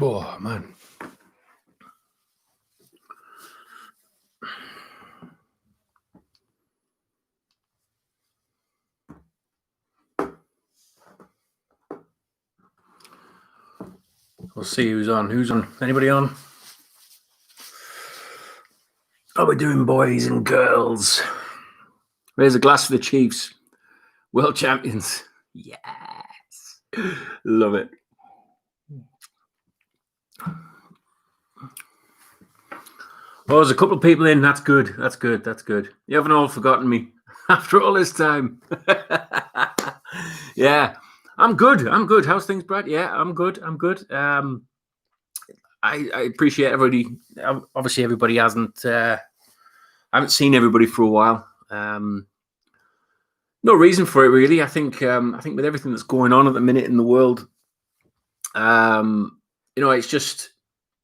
Oh, man. We'll see who's on. Who's on? Anybody on? How we doing, boys and girls? Raise a glass for the Chiefs. World champions. Yes. Love it. Oh, there's a couple of people in. That's good. That's good. That's good. You haven't all forgotten me after all this time. Yeah. I'm good. I'm good. How's things, Brad? Yeah, I'm good. I'm good. I appreciate everybody. Obviously, everybody hasn't. I haven't seen everybody for a while. No reason for it, really. I think with everything that's going on at the minute in the world, it's just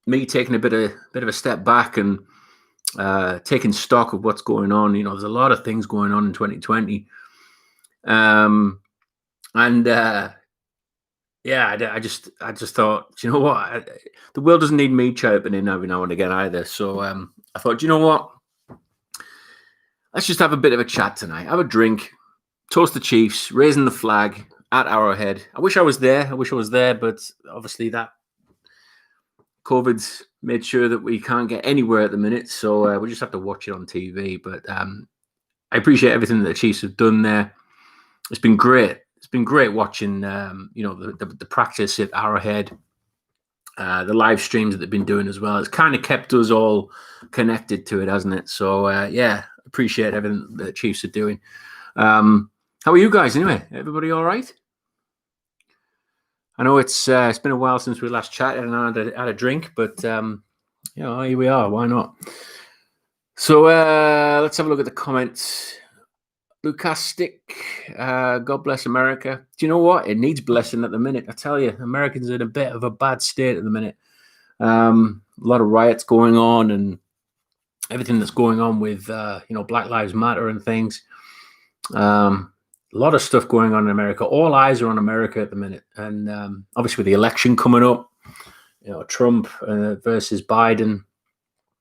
me taking a bit of a step back and taking stock of what's going on. There's a lot of things going on in 2020, I just thought, you know what, the world doesn't need me chirping in every now and again either. So I thought, you know what, let's just have a bit of a chat tonight, have a drink, toast the Chiefs, raising the flag at Arrowhead. I wish I was there, but obviously that COVID's made sure that we can't get anywhere at the minute, so we just have to watch it on TV. But I appreciate everything that the Chiefs have done there. It's been great. It's been great watching, the practice at Arrowhead, the live streams that they've been doing as well. It's kind of kept us all connected to it, hasn't it? So, appreciate everything that the Chiefs are doing. How are you guys anyway? Everybody all right? I know it's been a while since we last chatted and I had a drink, but, here we are. Why not? So let's have a look at the comments. Lucas Stick, God bless America. Do you know what? It needs blessing at the minute. I tell you, Americans are in a bit of a bad state at the minute. A lot of riots going on and everything that's going on with, Black Lives Matter and things. A lot of stuff going on in America. All eyes are on America at the minute. And obviously with the election coming up, Trump versus Biden,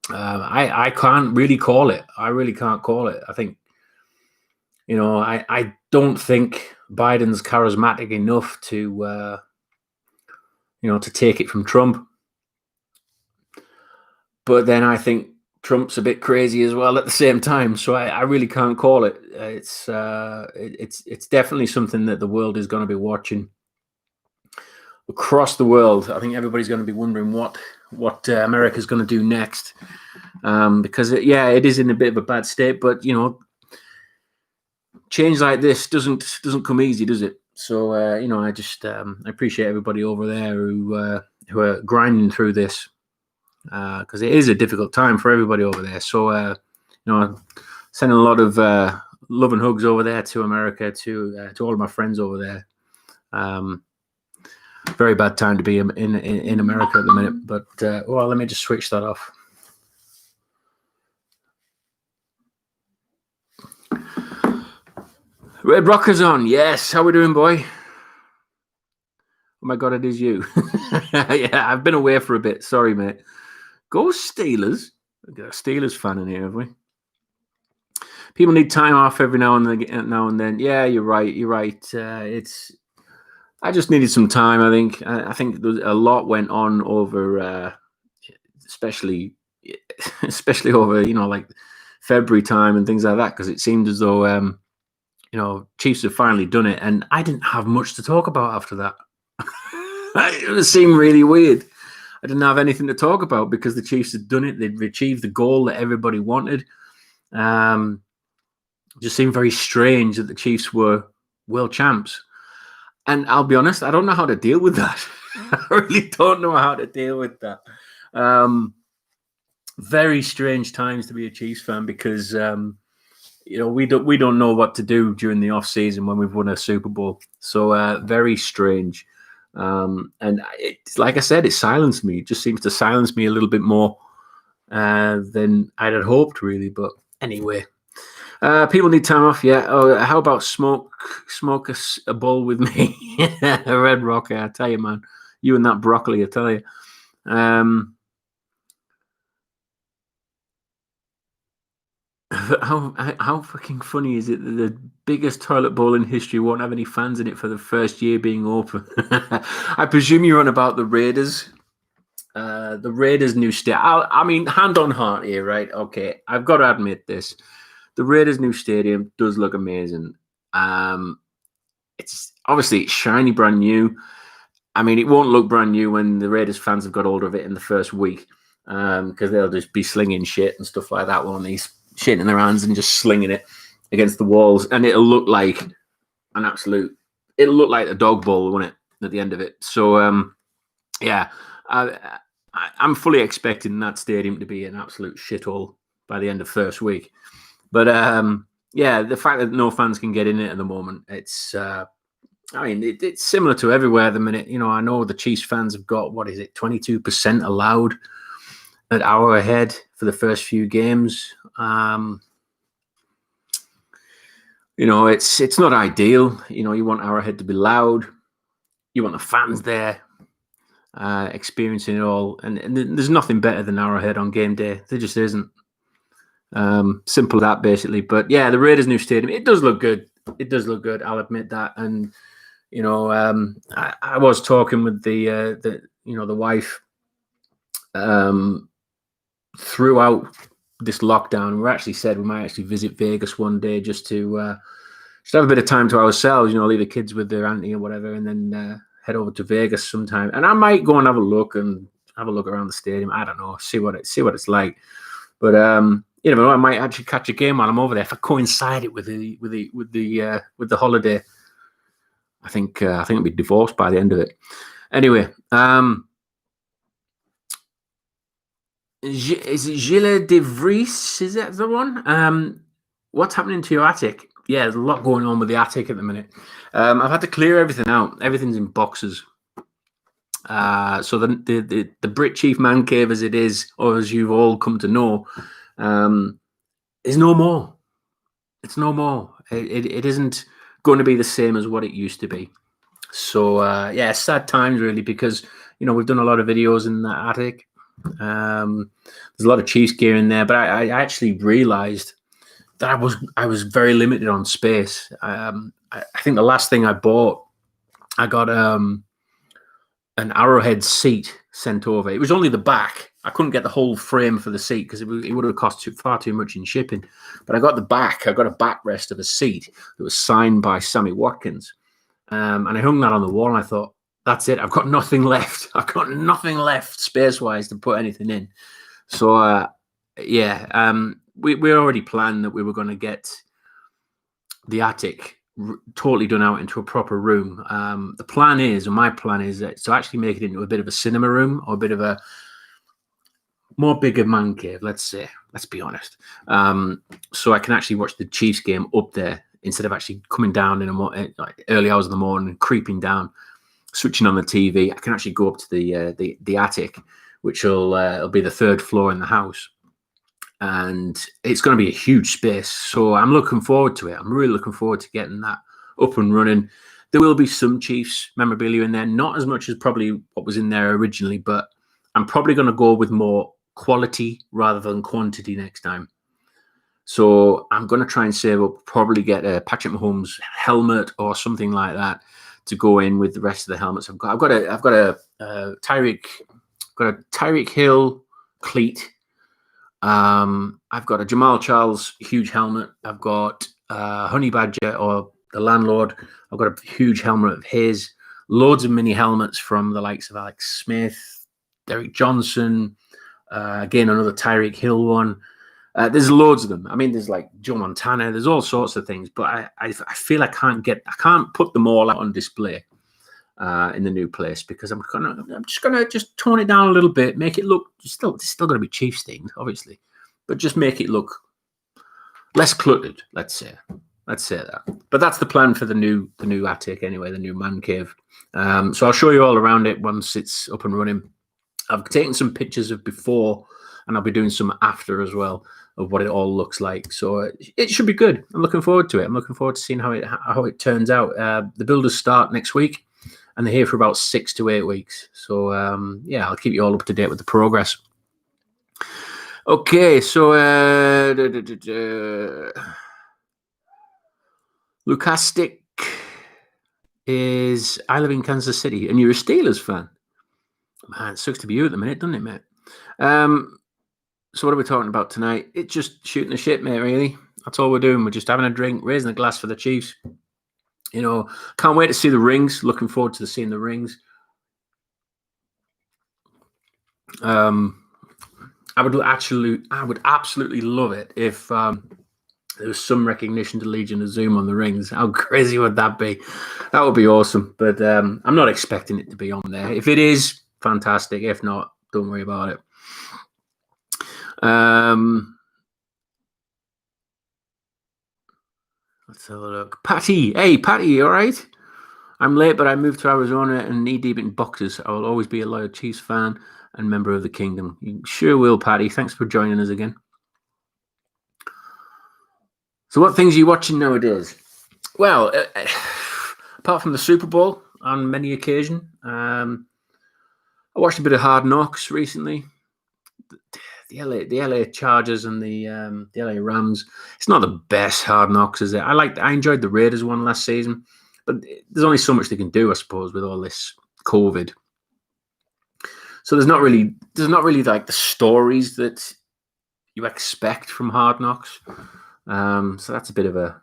I can't really call it. I really can't call it. I think, I don't think Biden's charismatic enough to, to take it from Trump. But then I think Trump's a bit crazy as well at the same time. So I really can't call it. It's definitely something that the world is going to be watching across the world. I think everybody's going to be wondering what America's going to do next, because it is in a bit of a bad state. But change like this doesn't come easy, does it? So I just I appreciate everybody over there who are grinding through this, because it is a difficult time for everybody over there. So sending a lot of love and hugs over there to America, to all of my friends over there. Very bad time to be in America at the minute. But let me just switch that off. Red Rocker's on. Yes. How we doing, boy? Oh my God, it is you. Yeah, I've been away for a bit. Sorry, mate. Go Steelers. We've got a Steelers fan in here, have we? People need time off every now and then. Yeah, you're right. You're right. I just needed some time. I think a lot went on over, especially over like February time and things like that, because it seemed as though Chiefs have finally done it, and I didn't have much to talk about after that. It seemed really weird. I didn't have anything to talk about because the Chiefs had done it. They'd achieved the goal that everybody wanted. It just seemed very strange that the Chiefs were world champs. And I'll be honest, I don't know how to deal with that. I really don't know how to deal with that. Very strange times to be a Chiefs fan, because we don't know what to do during the off season when we've won a Super Bowl. So very strange. And it's like I said, it silenced me. It just seems to silence me a little bit more than I'd had hoped, really. But anyway, people need time off. Yeah. Oh, how about smoke a bowl with me? A Red Rocker. I tell you, man, you and that broccoli. I tell you. How fucking funny is it that the biggest toilet bowl in history won't have any fans in it for the first year being open? I presume you're on about the Raiders. The Raiders' new stadium. I mean, hand on heart here, right? Okay, I've got to admit this. The Raiders' new stadium does look amazing. It's obviously shiny, brand new. I mean, it won't look brand new when the Raiders fans have got hold of it in the first week, because they'll just be slinging shit and stuff like that, won't they? Shit in their hands and just slinging it against the walls, and it'll look like an absolute. It'll look like a dog bowl, won't it? At the end of it. So, yeah, I'm fully expecting that stadium to be an absolute shithole by the end of first week. But yeah, the fact that no fans can get in it at the moment, it's. I mean, it's similar to everywhere at the minute. You know, I know the Chiefs fans have got, 22% allowed at Arrowhead for the first few games. You know, it's not ideal. You know, you want Arrowhead to be loud. You want the fans there experiencing it all. And there's nothing better than Arrowhead on game day. There just isn't. Simple as that, basically. But yeah, the Raiders' new stadium, it does look good. It does look good. I'll admit that. And you know, I was talking with the wife throughout this lockdown. We actually said we might actually visit Vegas one day just to have a bit of time to ourselves. You know, leave the kids with their auntie or whatever, and then head over to Vegas sometime. And I might go and have a look around the stadium. I don't know, see what it's like. But you know, I might actually catch a game while I'm over there if I coincide it with the holiday. I think I'll be divorced by the end of it. Anyway, is it Gilles de Vries? Is that the one? What's happening to your attic? Yeah, there's a lot going on with the attic at the minute. I've had to clear everything out. Everything's in boxes. So the Brit Chief Man Cave, as it is, or as you've all come to know, is no more. It's no more. It isn't going to be the same as what it used to be. So yeah, sad times really, because you know we've done a lot of videos in that attic. There's a lot of Chiefs gear in there, but I actually realized that I was very limited on space. I think the last thing I bought, I got an Arrowhead seat sent over. It was only the back. I couldn't get the whole frame for the seat because it would have cost far too much in shipping. But I got the back. I got a backrest of a seat that was signed by Sammy Watkins. And I hung that on the wall, and I thought, that's it. I've got nothing left. I've got nothing left space-wise to put anything in. So, yeah, we already planned that we were going to get the attic totally done out into a proper room. The plan is, or my plan is, to actually make it into a bit of a cinema room or a bit of a more bigger man cave, let's say. Let's be honest. So I can actually watch the Chiefs game up there instead of actually coming down in like early hours of the morning and creeping down, switching on the TV. I can actually go up to the attic, which will be the third floor in the house. And it's going to be a huge space. So I'm looking forward to it. I'm really looking forward to getting that up and running. There will be some Chiefs memorabilia in there, not as much as probably what was in there originally, but I'm probably going to go with more quality rather than quantity next time. So I'm going to try and save up, probably get a Patrick Mahomes helmet or something like that to go in with the rest of the helmets I've got. I've got a Tyreek Hill cleat. I've got a Jamal Charles huge helmet. I've got Honey Badger, or the landlord. I've got a huge helmet of his. Loads of mini helmets from the likes of Alex Smith, Derek Johnson. Again, another Tyreek Hill one. There's loads of them. I mean, there's like Joe Montana. There's all sorts of things, but I feel I can't put them all out on display in the new place, because I'm just gonna tone it down a little bit, make it look it's still going to be Chiefs themed, obviously, but just make it look less cluttered. Let's say that. But that's the plan for the new attic anyway, the new man cave. So I'll show you all around it once it's up and running. I've taken some pictures of before, and I'll be doing some after as well of what it all looks like. So it should be good. I'm looking forward to it. I'm looking forward to seeing how it turns out. The builders start next week. and they're here for about 6 to 8 weeks. So yeah, I'll keep you all up to date with the progress. Okay, so Lukastic is I live in Kansas City, and you're a Steelers fan. Man, it sucks to be you at the minute, doesn't it, mate? So what are we talking about tonight? It's just shooting the shit, mate, really. That's all we're doing. We're just having a drink, raising a glass for the Chiefs. You know, can't wait to see the rings. Looking forward to seeing the rings. I would absolutely love it if there was some recognition to Legion of Zoom on the rings. How crazy would that be? That would be awesome. But I'm not expecting it to be on there. If it is, fantastic. If not, don't worry about it. Let's have a look. Patty. Hey, Patty, you all right? I'm late, but I moved to Arizona and knee-deep in boxers. I will always be a loyal Chiefs fan and member of the kingdom. You sure will, Patty. Thanks for joining us again. So what things are you watching nowadays? Well, apart from the Super Bowl on many occasions, I watched a bit of Hard Knocks recently. The LA Chargers and the LA Rams. It's not the best Hard Knocks, is it? I enjoyed the Raiders one last season, but there's only so much they can do, I suppose, with all this COVID. So there's not really like the stories that you expect from Hard Knocks. So that's a bit of a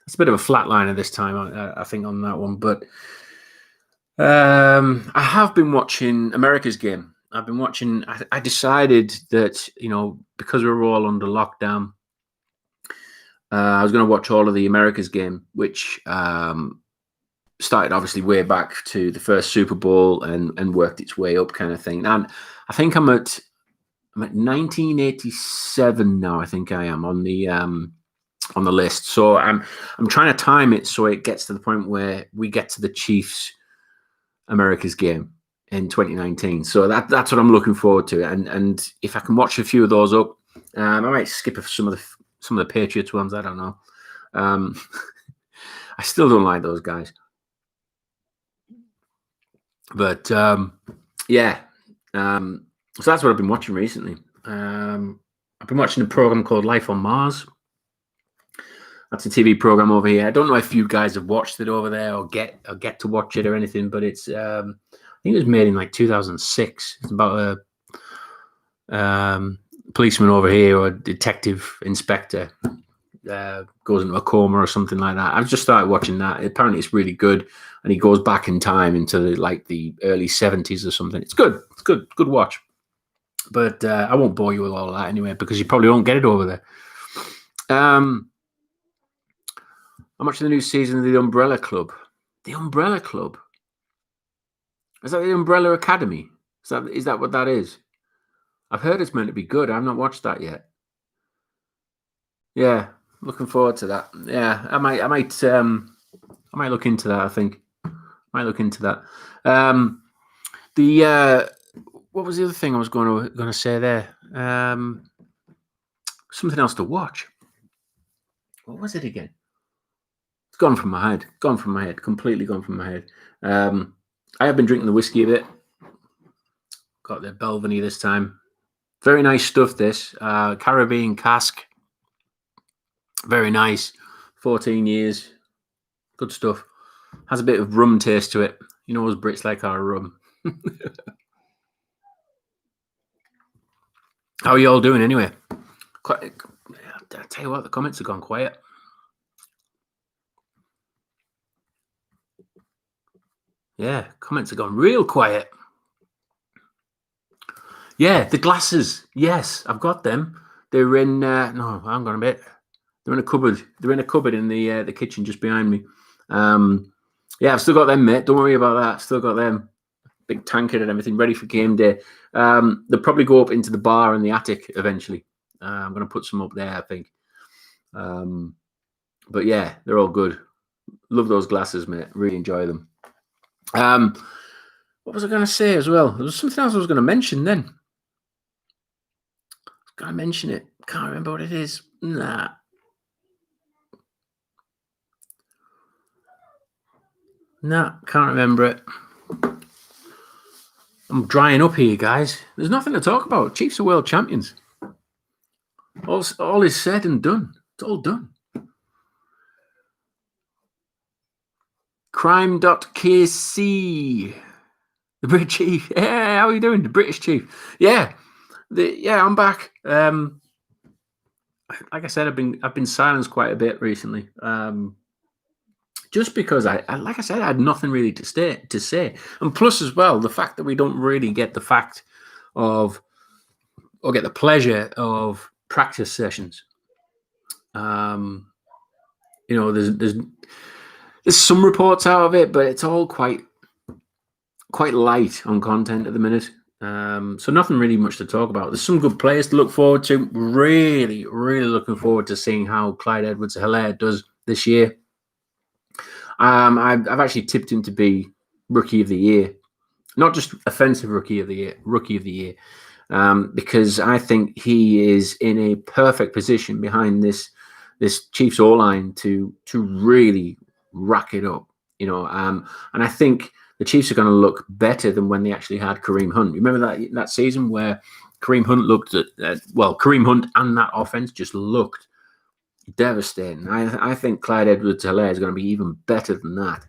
flatliner this time, I think, on that one. But I have been watching America's Game. I've been watching. I decided that, you know, because we were all under lockdown, I was going to watch all of the America's Game, which started obviously way back to the first Super Bowl and worked its way up, kind of thing. And I think I'm at 1987 now. I think I am on the list. So I'm trying to time it so it gets to the point where we get to the Chiefs America's Game in 2019. So that's what I'm looking forward to. And if I can watch a few of those up, I might skip some of the Patriots ones. I don't know. I still don't like those guys. But yeah. So that's what I've been watching recently. I've been watching a program called Life on Mars. That's a TV program over here. I don't know if you guys have watched it over there or get to watch it or anything, but it's I think it was made in like 2006. It's about a policeman over here or a detective inspector goes into a coma or something like that. I've just started watching that. Apparently it's really good, and he goes back in time into the early 70s or something. It's good. It's good watch. But I won't bore you with all of that anyway, because you probably won't get it over there. I'm watching the new season of The Umbrella Club. The Umbrella Club? Is that the Umbrella Academy? Is that what that is? I've heard it's meant to be good. I've not watched that yet. Yeah, looking forward to that. Yeah, I might look into that. I think I might look into that. What was the other thing I was going to say there? Something else to watch. What was it again? It's gone from my head. Completely gone from my head. I have been drinking the whiskey a bit. Got the Belvany this time. Very nice stuff, this. Caribbean cask. Very nice. 14 years. Good stuff. Has a bit of rum taste to it. You know, us Brits like our rum. How are you all doing anyway? I tell you what, the comments have gone quiet. Yeah, comments have gone real quiet. Yeah, the glasses. Yes, I've got them. They're in. No, hang on a bit. They're in a cupboard. They're in a cupboard in the kitchen just behind me. Yeah, I've still got them, mate. Don't worry about that. Still got them. Big tankard and everything ready for game day. They'll probably go up into the bar in the attic eventually. I'm going to put some up there, I think. But yeah, they're all good. Love those glasses, mate. Really enjoy them. What was I going to say as well? There was something else I was going to mention then. I was going to mention it. Can't remember what it is. Nah. Can't remember it. I'm drying up here, guys. There's nothing to talk about. Chiefs are world champions. All is said and done. It's all done. Crime.kc. The British chief. Yeah, how are you doing? The British chief. Yeah. I'm back. Like I said, I've been silenced quite a bit recently. Just because I like I said, I had nothing really to say. And plus as well, the fact that we don't really get the fact of or get the pleasure of practice sessions. There's some reports out of it, but it's all quite light on content at the minute. So nothing really much to talk about. There's some good players to look forward to. Really, really looking forward to seeing how Clyde Edwards-Helaire does this year. I've actually tipped him to be Rookie of the Year, not just offensive Rookie of the Year, because I think he is in a perfect position behind this Chiefs O-line to really rack it up, and I think the Chiefs are going to look better than when they actually had Kareem Hunt. Remember that season where Kareem Hunt looked Kareem Hunt and that offense just looked devastating. I think Clyde Edwards-Helaire is going to be even better than that.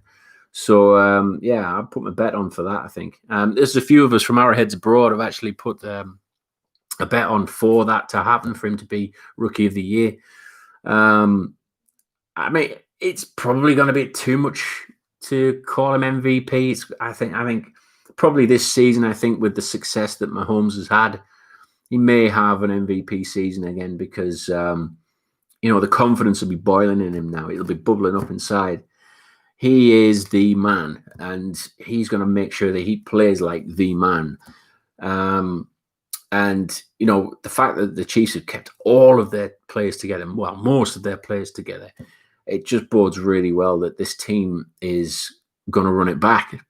So, I'll put my bet on for that, I think. There's a few of us from Our Heads Abroad have actually put a bet on for that to happen, for him to be Rookie of the Year. I mean, it's probably going to be too much to call him MVP. I think probably this season, I think with the success that Mahomes has had, he may have an MVP season again because, the confidence will be boiling in him now. It'll be bubbling up inside. He is the man, and he's going to make sure that he plays like the man. And, the fact that the Chiefs have kept all of their players together, well, most of their players together, it just bodes really well that this team is going to run it back.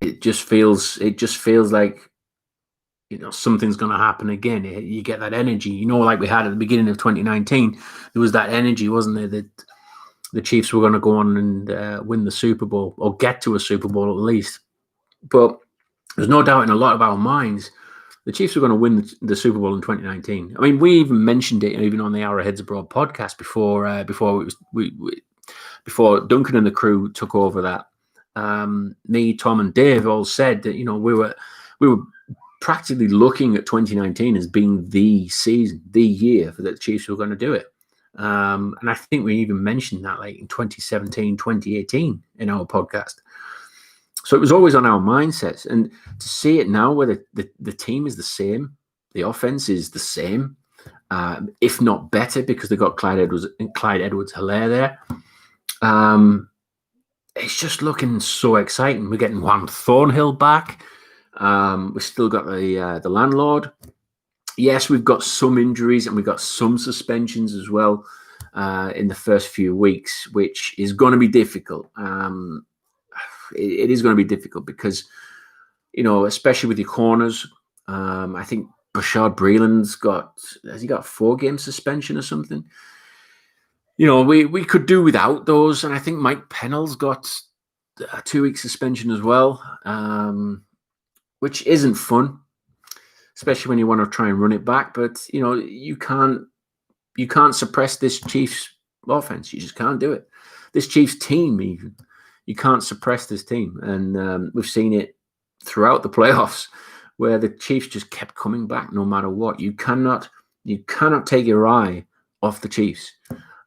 It just feels like, something's going to happen again. You get that energy, like we had at the beginning of 2019. There was that energy, wasn't there, that the Chiefs were going to go on and win the Super Bowl, or get to a Super Bowl at least. But there's no doubt in a lot of our minds the Chiefs were going to win the Super Bowl in 2019. I mean, we even mentioned it even on the Our Heads Abroad podcast before Duncan and the crew took over that. Me, Tom, and Dave all said that we were practically looking at 2019 as being the season, the year for the Chiefs were going to do it. And I think we even mentioned that like in 2017, 2018 in our podcast. So it was always on our mindsets. And to see it now where the team is the same, the offense is the same, if not better, because they've got Clyde Edwards-Helaire there. It's just looking so exciting. We're getting Juan Thornhill back. We've still got the landlord. Yes, we've got some injuries and we've got some suspensions as well in the first few weeks, which is going to be difficult. It is going to be difficult because, especially with your corners, I think Bashaud Breeland's got 4-game suspension or something. We could do without those, and I think Mike Pennell's got a 2-week suspension as well, which isn't fun, especially when you want to try and run it back. But you can't suppress this Chiefs offense. You just can't do it. This Chiefs team, even. You can't suppress this team. And we've seen it throughout the playoffs where the Chiefs just kept coming back no matter what. You cannot take your eye off the Chiefs.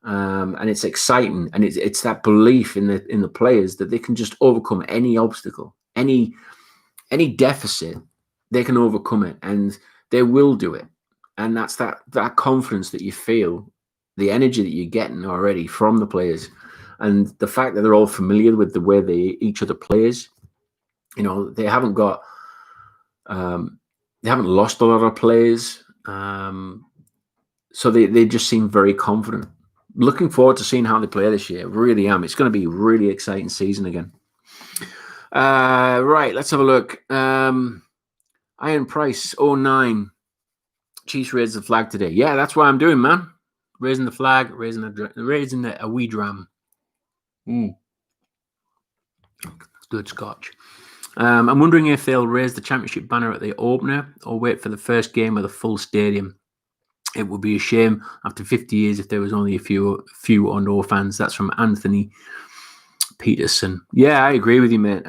And it's exciting. And it's that belief in the players that they can just overcome any obstacle, any deficit. They can overcome it, and they will do it. And that's that confidence that you feel, the energy that you're getting already from the players. And the fact that they're all familiar with the way each other plays, they haven't got, they haven't lost a lot of players, so they just seem very confident. Looking forward to seeing how they play this year. Really am. It's going to be a really exciting season again. Right, let's have a look. Iron Price 09. Chiefs raise the flag today. Yeah, that's what I'm doing, man. Raising the flag, raising a wee dram. Good scotch. I'm wondering if they'll raise the championship banner at the opener or wait for the first game with a full stadium. It would be a shame after 50 years if there was only a few or no fans. That's from Anthony Peterson. Yeah, I agree with you, mate.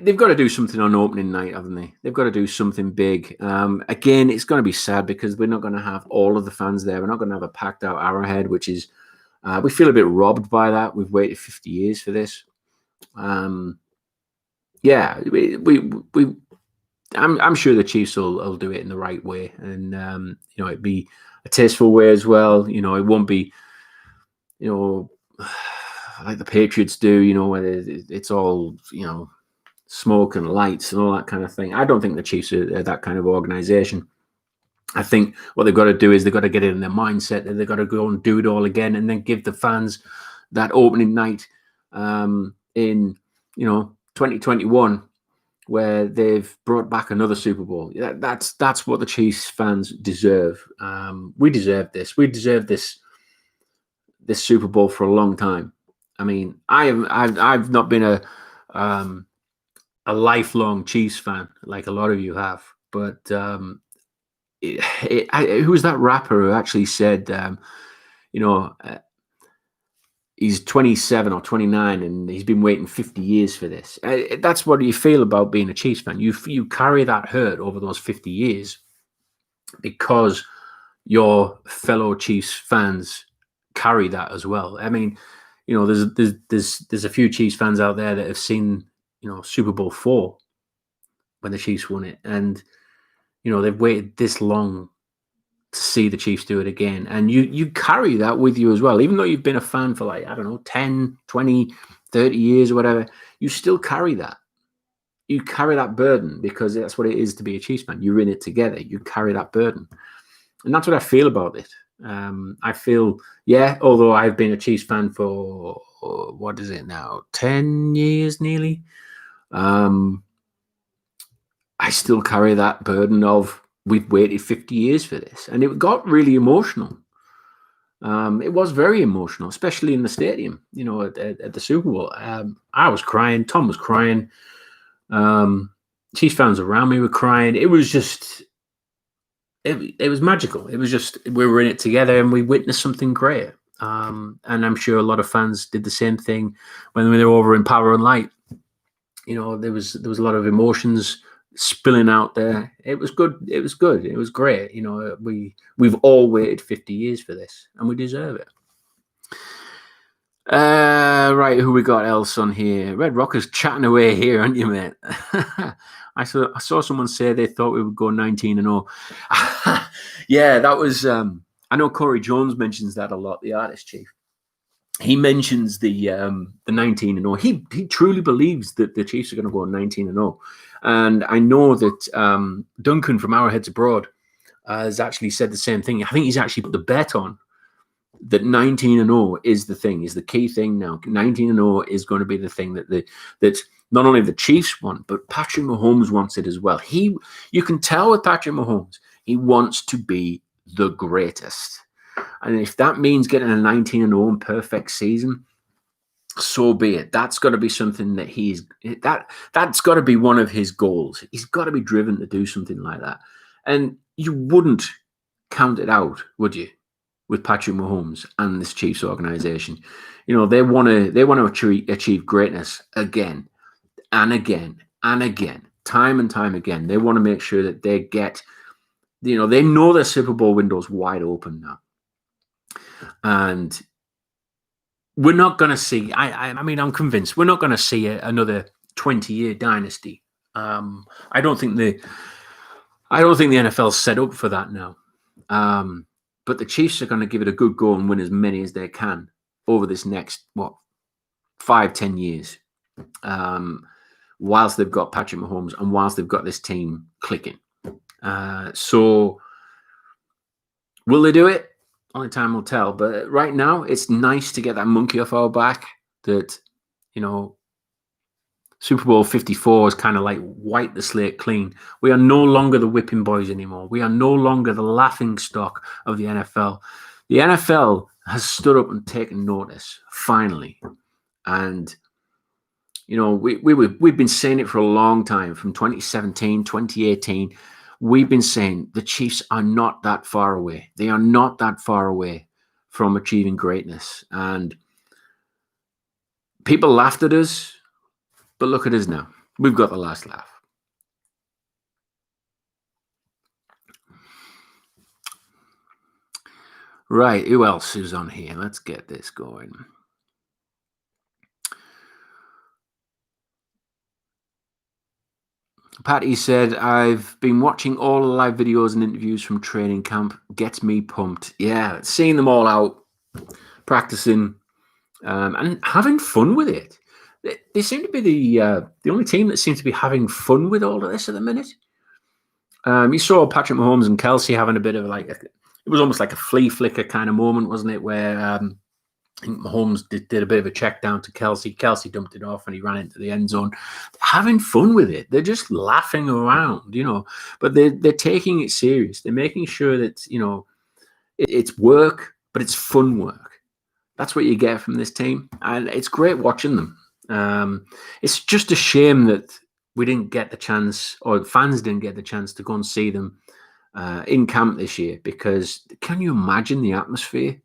They've got to do something on opening night, haven't they? They've got to do something big. Again, it's going to be sad because we're not going to have all of the fans there. We're not going to have a packed out Arrowhead, which is we feel a bit robbed by that. We've waited 50 years for this. Yeah, I'm sure the Chiefs will do it in the right way, and it'd be a tasteful way as well. It won't be, like the Patriots do. Where it's all smoke and lights and all that kind of thing. I don't think the Chiefs are that kind of organization. I think what they've got to do is they've got to get it in their mindset that they've got to go and do it all again, and then give the fans that opening night in 2021. Where they've brought back another Super Bowl. That's what the Chiefs fans deserve. We deserve this. We deserve this Super Bowl for a long time. I mean, I've not been a lifelong Chiefs fan like a lot of you have, but who was that rapper who actually said, he's 27 or 29 and he's been waiting 50 years for this. That's what you feel about being a Chiefs fan. You carry that hurt over those 50 years because your fellow Chiefs fans carry that as well. I mean, there's a few Chiefs fans out there that have seen, Super Bowl IV when the Chiefs won it. And, they've waited this long to see the Chiefs do it again. And you carry that with you as well. Even though you've been a fan for 10, 20, 30 years or whatever, you still carry that. You carry that burden because that's what it is to be a Chiefs fan. You're in it together. You carry that burden. And that's what I feel about it. I feel, although I've been a Chiefs fan for, what is it now, 10 years nearly, I still carry that burden of, we've waited 50 years for this. And it got really emotional. It was very emotional, especially in the stadium, at the Super Bowl. I was crying. Tom was crying. Chiefs fans around me were crying. It was just, it was magical. It was just, we were in it together and we witnessed something great. And I'm sure a lot of fans did the same thing when they were over in Power and Light. There was a lot of emotions spilling out there. It was good. It was good. It was great. We've all waited 50 years for this, and we deserve it. Right, who we got else on here? Red Rockers chatting away here, aren't you, mate? I saw someone say they thought we would go 19-0. Yeah, that was. I know Corey Jones mentions that a lot. The artist chief. He mentions the 19-0. He truly believes that the Chiefs are going to go 19-0. And I know that Duncan from Arrowheads Abroad has actually said the same thing. I think he's actually put the bet on that 19-0 is the key thing now. 19-0 is going to be the thing that not only the Chiefs want, but Patrick Mahomes wants it as well. You can tell with Patrick Mahomes, he wants to be the greatest. And if that means getting a 19-0 perfect season, so be it. That's got to be something that that's got to be one of his goals. He's got to be driven to do something like that. And you wouldn't count it out, would you, with Patrick Mahomes and this Chiefs organization? They want to achieve greatness again and again and again, time and time again. They want to make sure that they get, they know their Super Bowl window's wide open now. And we're not going to see, I mean, I'm convinced we're not going to see another 20-year dynasty. I don't think the NFL's set up for that now. But the Chiefs are going to give it a good go and win as many as they can over this next, 5-10 years, whilst they've got Patrick Mahomes and whilst they've got this team clicking. So will they do it? Only time will tell. But right now, it's nice to get that monkey off our back that, Super Bowl 54 is kind of like wipe the slate clean. We are no longer the whipping boys anymore. We are no longer the laughing stock of the NFL. The NFL has stood up and taken notice, finally. And we've been saying it for a long time, from 2017, 2018. We've been saying the Chiefs are not that far away. They are not that far away from achieving greatness. And people laughed at us, but look at us now. We've got the last laugh. Right, who else is on here? Let's get this going. Patty said, I've been watching all the live videos and interviews from training camp. Gets me pumped. Yeah, seeing them all out, practicing, and having fun with it. They seem to be the only team that seems to be having fun with all of this at the minute. You saw Patrick Mahomes and Kelsey having a bit of it was almost like a flea flicker kind of moment, wasn't it? Where I think Mahomes did a bit of a check down to Kelsey. Kelsey dumped it off and he ran into the end zone. They're having fun with it. They're just laughing around, but they're taking it serious. They're making sure that, it's work, but it's fun work. That's what you get from this team. And it's great watching them. It's just a shame that we didn't get the chance, or fans didn't get the chance to go and see them in camp this year, because can you imagine the atmosphere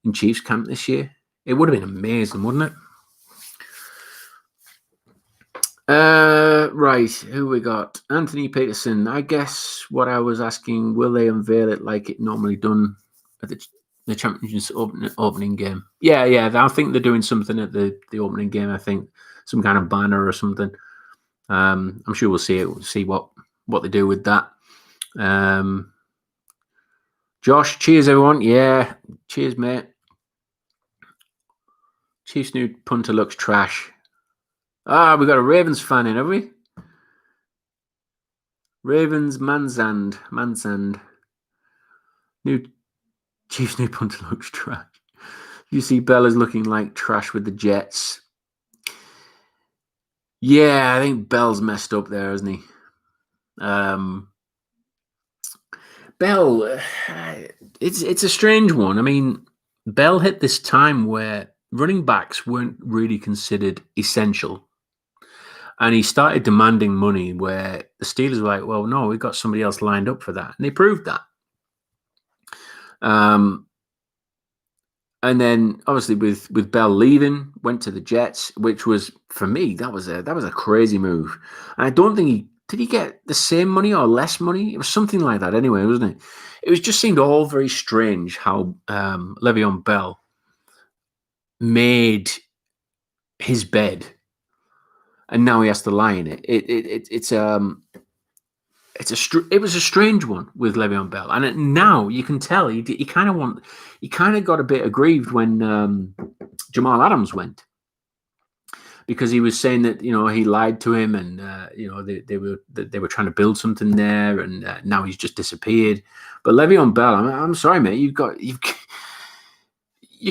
in Chiefs camp this year? It would have been amazing, wouldn't it? Right, who we got? Anthony Peterson. I guess what I was asking, will they unveil it like it normally done at the Champions opening game? Yeah, I think they're doing something at the opening game. I think some kind of banner or something. I'm sure we'll see it. We'll see what they do with that. Josh, cheers everyone. Yeah, cheers, mate. Chiefs new punter looks trash. We got a Ravens fan in, have we? Ravens Mansand. Chiefs new punter looks trash. You see Bella's looking like trash with the Jets. Yeah, I think Bell's messed up there, hasn't he? Bell, it's a strange one. I mean, Bell hit this time where running backs weren't really considered essential. And he started demanding money, where the Steelers were like, well, no, we've got somebody else lined up for that. And they proved that. And then obviously with Bell leaving, went to the Jets, which was, for me, that was a crazy move. And I don't think did he get the same money or less money? It was something like that anyway, wasn't it? It just seemed all very strange how Le'Veon Bell made his bed, and now he has to lie in it. It was a strange one with Le'Veon Bell, and now you can tell he kind of got a bit aggrieved when Jamal Adams went, because he was saying that he lied to him, and they were trying to build something there, and now he's just disappeared. But Le'Veon Bell, I'm sorry, mate, you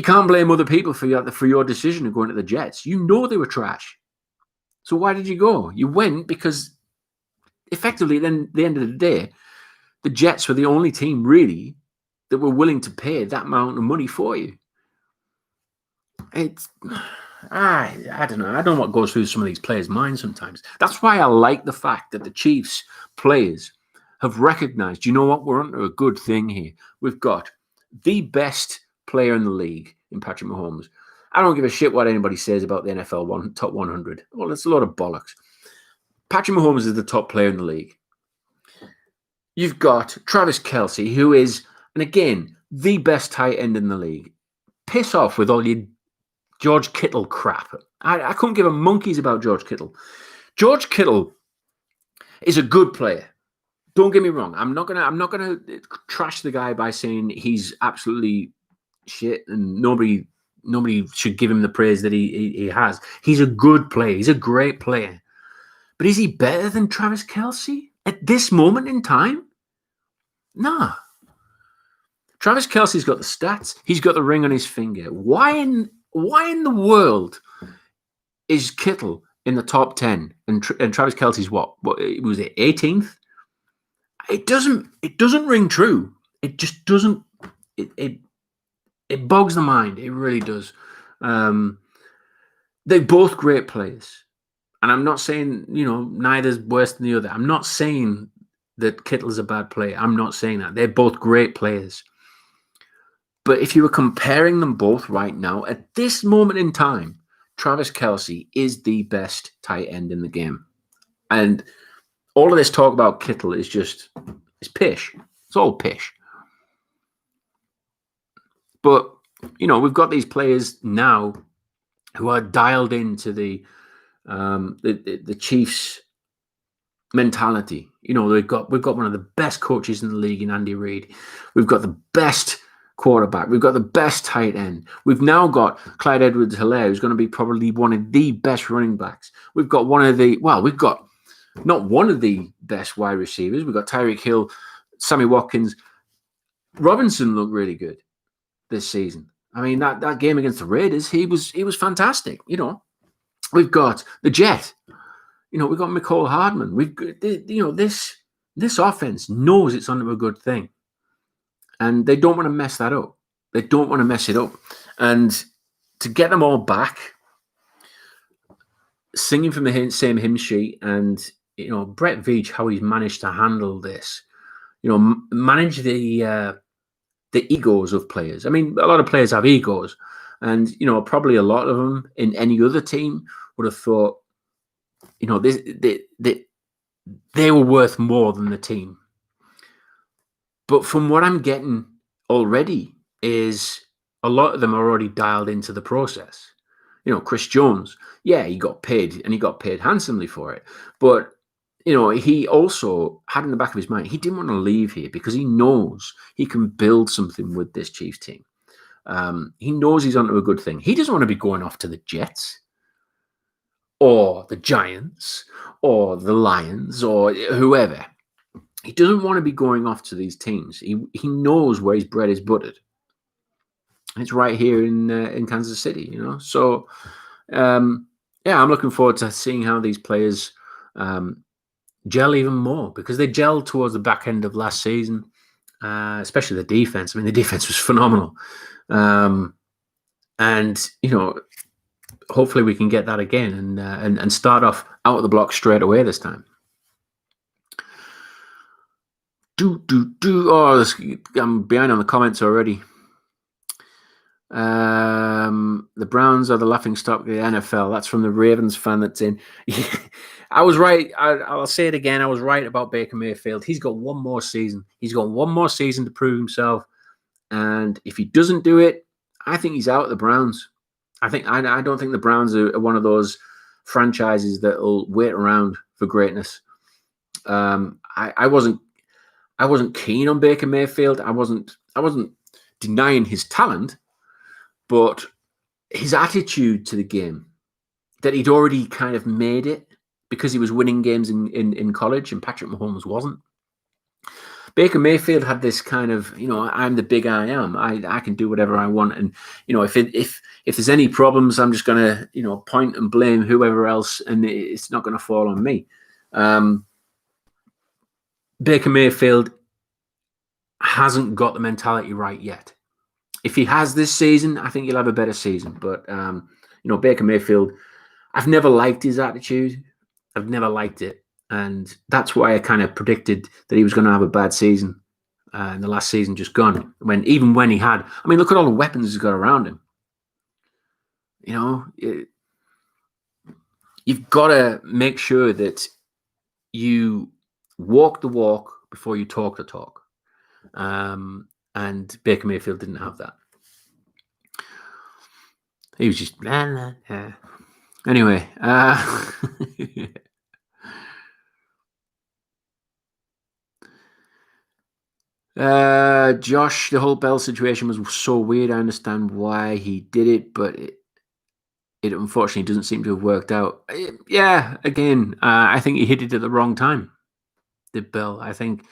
can't blame other people for your decision of going to the Jets. They were trash, so why did you go? You went because effectively, then at the end of the day, the Jets were the only team really that were willing to pay that amount of money for you. I don't know. I don't know what goes through some of these players' minds sometimes. That's why I like the fact that the Chiefs players have recognized, you know what, we're onto a good thing here. We've got the best player in the league in Patrick Mahomes. I don't give a shit what anybody says about the NFL top 100. Well, it's a lot of bollocks. Patrick Mahomes is the top player in the league. You've got Travis Kelce, who is, and again, the best tight end in the league. Piss off with all your George Kittle crap. I couldn't give a monkeys about George Kittle. George Kittle is a good player. Don't get me wrong. I'm not gonna trash the guy by saying he's absolutely shit and nobody should give him the praise that he has. He's a good player. He's a great player. But is he better than Travis Kelce at this moment in time? Nah. Travis Kelce's got the stats. He's got the ring on his finger. Why in the world is Kittle in the top 10 and Travis Kelce's what was it, 18th? It doesn't ring true. It just doesn't. It bogs the mind. It really does. They're both great players. And I'm not saying, neither's worse than the other. I'm not saying that Kittle's a bad player. I'm not saying that. They're both great players. But if you were comparing them both right now, at this moment in time, Travis Kelce is the best tight end in the game. And all of this talk about Kittle is it's pish. It's all pish. But, we've got these players now who are dialed into the Chiefs' mentality. We've got one of the best coaches in the league in Andy Reid. We've got the best quarterback. We've got the best tight end. We've now got Clyde Edwards-Helaire, who's going to be probably one of the best running backs. We've got we've got not one of the best wide receivers. We've got Tyreek Hill, Sammy Watkins. Robinson looked really good this season. I mean, that game against the Raiders, he was fantastic. We've got the Jet. We've got Mecole Hardman. We've got, this offense knows it's onto a good thing. And they don't want to mess that up. They don't want to mess it up. And to get them all back, singing from the same hymn sheet, and, Brett Veach, how he's managed to handle this, manage the egos of players. I mean, a lot of players have egos. And, probably a lot of them in any other team would have thought, they were worth more than the team. But from what I'm getting already is a lot of them are already dialed into the process. Chris Jones, he got paid, and he got paid handsomely for it. But, he also had in the back of his mind, he didn't want to leave here because he knows he can build something with this Chiefs team. He knows he's onto a good thing. He doesn't want to be going off to the Jets or the Giants or the Lions or whoever. He doesn't want to be going off to these teams. He knows where his bread is buttered. It's right here in Kansas City, So, I'm looking forward to seeing how these players gel even more, because they gelled towards the back end of last season, especially the defense. I mean, the defense was phenomenal. And, hopefully we can get that again and start off out of the block straight away this time. Oh, I'm behind on the comments already. The Browns are the laughingstock of the NFL. That's from the Ravens fan that's in. I was right. I'll say it again. I was right about Baker Mayfield. He's got one more season. He's got one more season to prove himself. And if he doesn't do it, I think he's out of the Browns. I don't think the Browns are one of those franchises that will wait around for greatness. I wasn't keen on Baker Mayfield. I wasn't denying his talent, but his attitude to the game, that he'd already kind of made it because he was winning games in college and Patrick Mahomes wasn't. Baker Mayfield had this kind of, I'm the big I am. I can do whatever I want. And, if there's any problems, I'm just going to, point and blame whoever else, and it's not going to fall on me. Baker Mayfield hasn't got the mentality right yet. If he has this season, I think he'll have a better season. But, Baker Mayfield, I've never liked his attitude. I've never liked it. And that's why I kind of predicted that he was going to have a bad season. And the last season just gone. Even when he had, look at all the weapons he's got around him. You've got to make sure that you walk the walk before you talk the talk. And Baker Mayfield didn't have that. He was just blah, blah, blah. Anyway, Josh, the whole Bell situation was so weird. I understand why he did it, but it unfortunately doesn't seem to have worked out. Again, I think he hit it at the wrong time, did Bell. I think,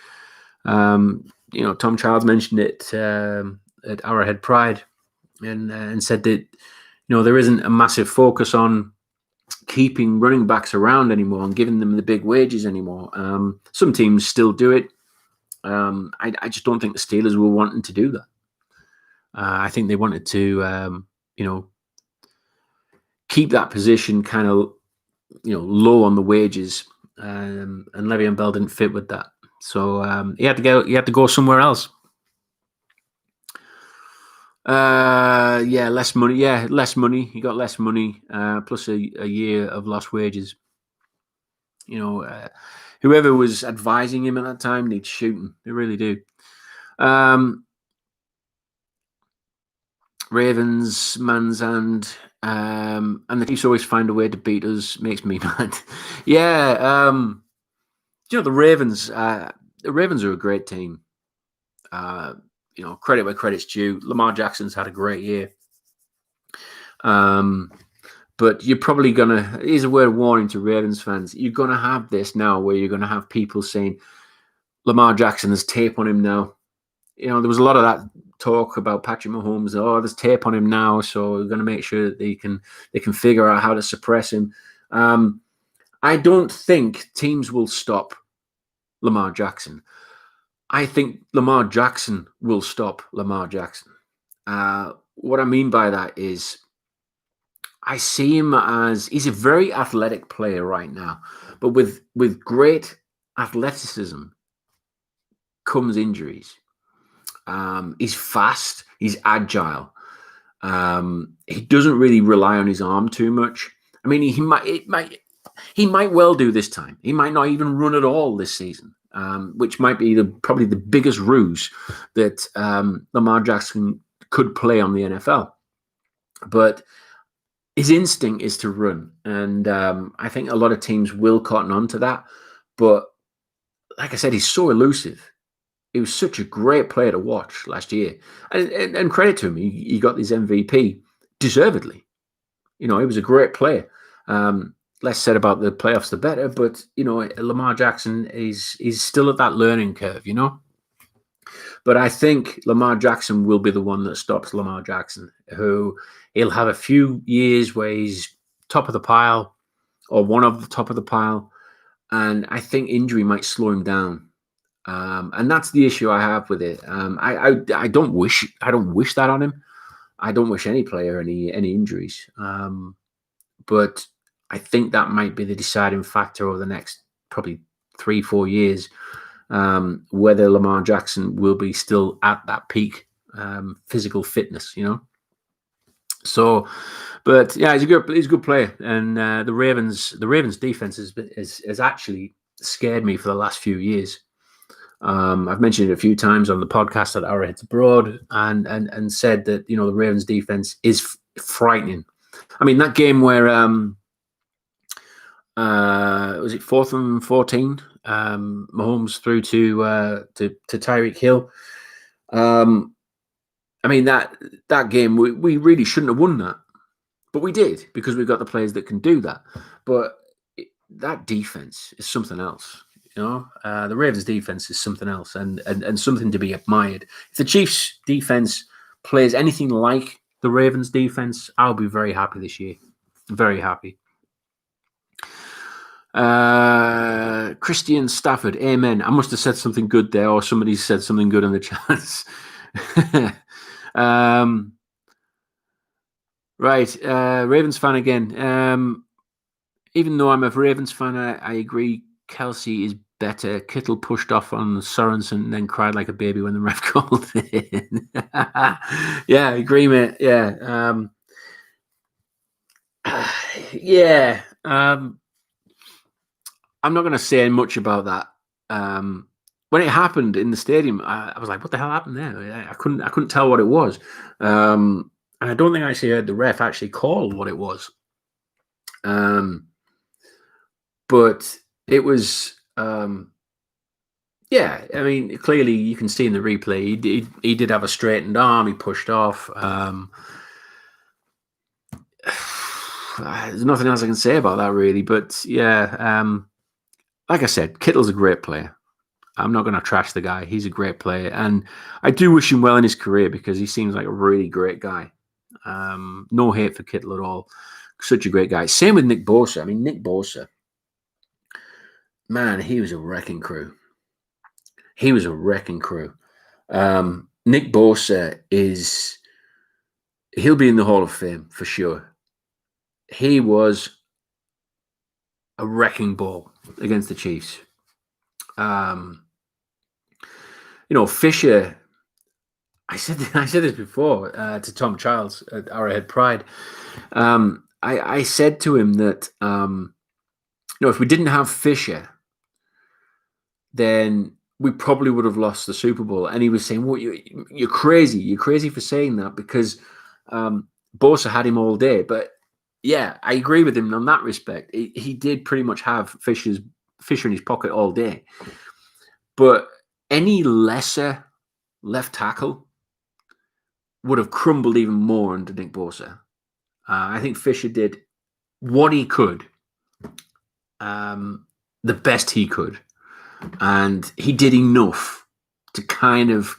Tom Childs mentioned it at Arrowhead Pride and said that, there isn't a massive focus on keeping running backs around anymore and giving them the big wages anymore. Some teams still do it. I just don't think the Steelers were wanting to do that. I think they wanted to, keep that position kind of, low on the wages, and Le'Veon Bell didn't fit with that. So he had to go somewhere else. Less money. Yeah, less money. He got less money, plus a year of lost wages. Whoever was advising him at that time needs shooting. They really do. Ravens, Manzand, and the Chiefs always find a way to beat us. Makes me mad. Yeah. The Ravens. The Ravens are a great team. Credit where credit's due. Lamar Jackson's had a great year. But you're probably gonna. Here's a word of warning to Ravens fans. You're gonna have this now, where you're gonna have people saying Lamar Jackson, there's tape on him now. There was a lot of that talk about Patrick Mahomes. Oh, there's tape on him now, so we're going to make sure that they can figure out how to suppress him. I don't think teams will stop Lamar Jackson. I think Lamar Jackson will stop Lamar Jackson. What I mean by that is I see him as he's a very athletic player right now, but with great athleticism comes injuries. He's fast. He's agile. He doesn't really rely on his arm too much. I mean, he might well do this time. He might not even run at all this season, which might be probably the biggest ruse that Lamar Jackson could play on the NFL. But his instinct is to run, and I think a lot of teams will cotton on to that. But like I said, he's so elusive. He was such a great player to watch last year. And credit to him, he got his MVP deservedly. He was a great player. Less said about the playoffs, the better. But, Lamar Jackson is still at that learning curve, But I think Lamar Jackson will be the one that stops Lamar Jackson, who he'll have a few years where he's top of the pile or one of the top of the pile. And I think injury might slow him down. And that's the issue I have with it. I don't wish that on him. I don't wish any player any injuries. But I think that might be the deciding factor over the next probably 3-4 years, whether Lamar Jackson will be still at that peak physical fitness. So, but yeah, he's a good player, and the Ravens defense has actually scared me for the last few years. I've mentioned it a few times on the podcast at Arrowheads Abroad, and said that the Ravens defense is frightening. I mean, that game where was it 4th and 14? Mahomes threw to Tyreek Hill. I mean, that game we really shouldn't have won that, but we did because we've got the players that can do that. But that defense is something else. The Ravens defense is something else and something to be admired. If the Chiefs defense plays anything like the Ravens defense, I'll be very happy this year. Very happy. Christian Stafford, amen. I must have said something good there, or somebody said something good in the chats. Right, Ravens fan again. Even though I'm a Ravens fan, I agree Kelsey is better. Kittle pushed off on Sorensen and then cried like a baby when the ref called in. Yeah, I agree, mate. Yeah. Yeah. I'm not going to say much about that. When it happened in the stadium, I was like, "What the hell happened there?" I couldn't tell what it was, and I don't think I actually heard the ref actually call what it was. But it was, yeah. I mean, clearly you can see in the replay he did have a straightened arm. He pushed off. There's nothing else I can say about that really. But yeah, like I said, Kittle's a great player. I'm not going to trash the guy. He's a great player. And I do wish him well in his career because he seems like a really great guy. No hate for Kittle at all. Such a great guy. Same with Nick Bosa. I mean, Nick Bosa, man, he was a wrecking crew. Nick Bosa he'll be in the Hall of Fame for sure. he was a wrecking ball against the Chiefs. Fisher. I said this before to Tom Childs at Arrowhead Pride. I said to him that if we didn't have Fisher, then we probably would have lost the Super Bowl. And he was saying, "What you're crazy? You're crazy for saying that because Bosa had him all day." But yeah, I agree with him on that respect. He did pretty much have Fisher in his pocket all day. But any lesser left tackle would have crumbled even more under Nick Bosa. I think Fisher did what he could, the best he could. And he did enough to kind of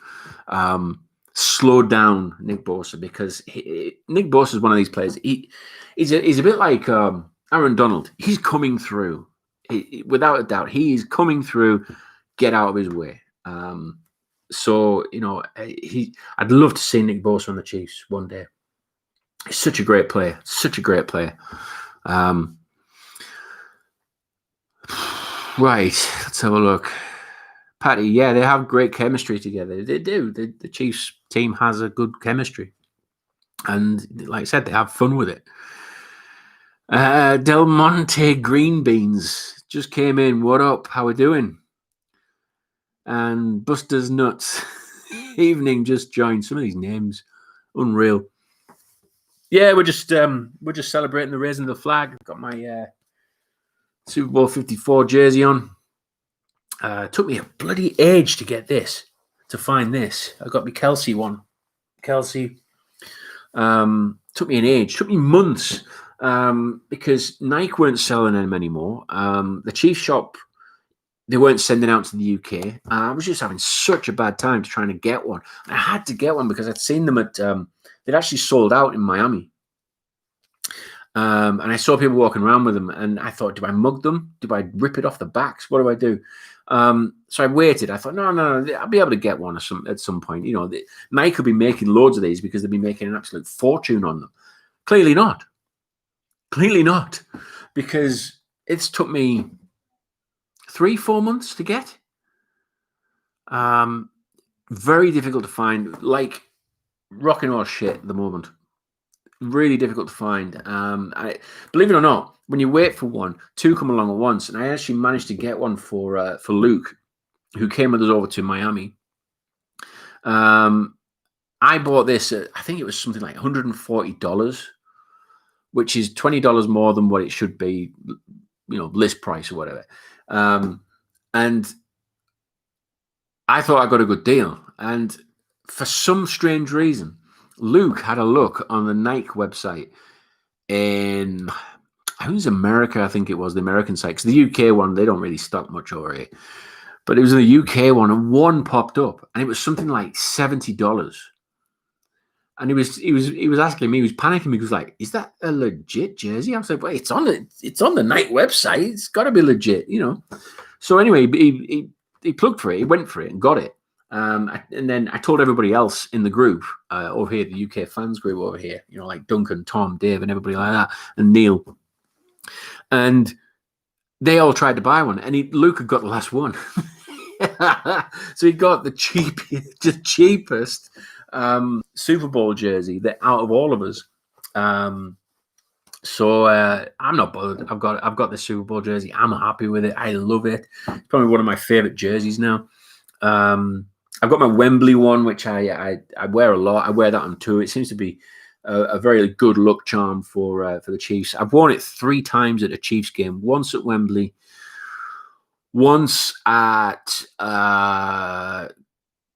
slow down Nick Bosa because Nick Bosa is one of these players. He's a bit like Aaron Donald. He's coming through. Without a doubt, he is coming through. Get out of his way. So, I'd love to see Nick Bosa on the Chiefs one day. He's such a great player. Right, let's have a look. Patty, yeah, they have great chemistry together. They do. The Chiefs team has a good chemistry. And like I said, they have fun with it. Del Monte Green Beans just came in. What up? How we doing? And Buster's Nuts Evening just joined. Some of these names, unreal. Yeah, we're just celebrating the raising of the flag. I've got my Super Bowl 54 jersey on. Took me a bloody age to find this. I got my Kelsey one. Kelsey. Took me an age. Took me months because Nike weren't selling them anymore. The Chief shop, they weren't sending out to the UK. I was just having such a bad time trying to get one. I had to get one because I'd seen them at, they'd actually sold out in Miami. And I saw people walking around with them and I thought, do I mug them? Do I rip it off the backs? What do I do? So I waited. I thought, no, I'll be able to get one at some point. Nike could be making loads of these because they'd be making an absolute fortune on them. Clearly not, because it's took me 3-4 months to get. Very difficult to find, like rocking all shit at the moment. Really difficult to find. Believe it or not, when you wait for one, two come along at once, and I actually managed to get one for Luke, who came with us over to Miami. I bought this at, I think it was something like $140, which is $20 more than what it should be, list price or whatever. And I thought I got a good deal. And for some strange reason, Luke had a look on the Nike website in, I think it was America, I think it was the American site. Because the UK one, they don't really stock much over here. But it was in the UK one, and one popped up, and it was something like $70. And he was asking me, he was panicking. He was like, "Is that a legit jersey?" I was like, "Well, it's on the Nike website. It's got to be legit, So anyway, he plugged for it. He went for it and got it. And then I told everybody else in the group over here, the UK fans group over here, like Duncan, Tom, Dave, and everybody like that, and Neil. And they all tried to buy one, and Luke had got the last one. So he got the cheapest Super Bowl jersey out of all of us. So I'm not bothered. I've got the Super Bowl jersey. I'm happy with it. I love it. It's probably one of my favorite jerseys now. I've got my Wembley one, which I wear a lot. I wear that on tour. It seems to be a very good luck charm for the Chiefs. I've worn it 3 times at a Chiefs game. Once at Wembley, once at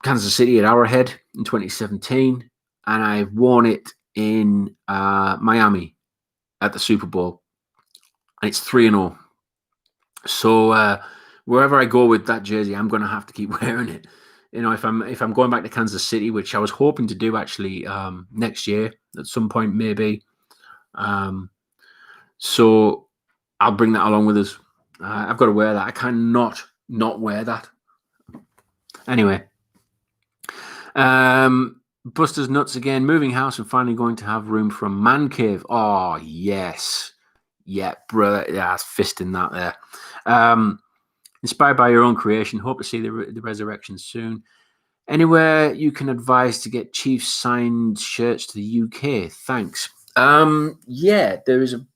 Kansas City at Arrowhead in 2017, and I've worn it in Miami at the Super Bowl, and it's 3-0. So wherever I go with that jersey, I'm going to have to keep wearing it. If I'm going back to Kansas City, which I was hoping to do actually next year at some point, maybe. So I'll bring that along with us. I've got to wear that. I cannot not wear that. Anyway, Buster's nuts again. Moving house and finally going to have room for a man cave. Oh, yes. Yeah, brother. Yeah, fisting that there. Inspired by your own creation. Hope to see the resurrection soon. Anywhere you can advise to get Chiefs signed shirts to the UK? Thanks. Yeah, there is a.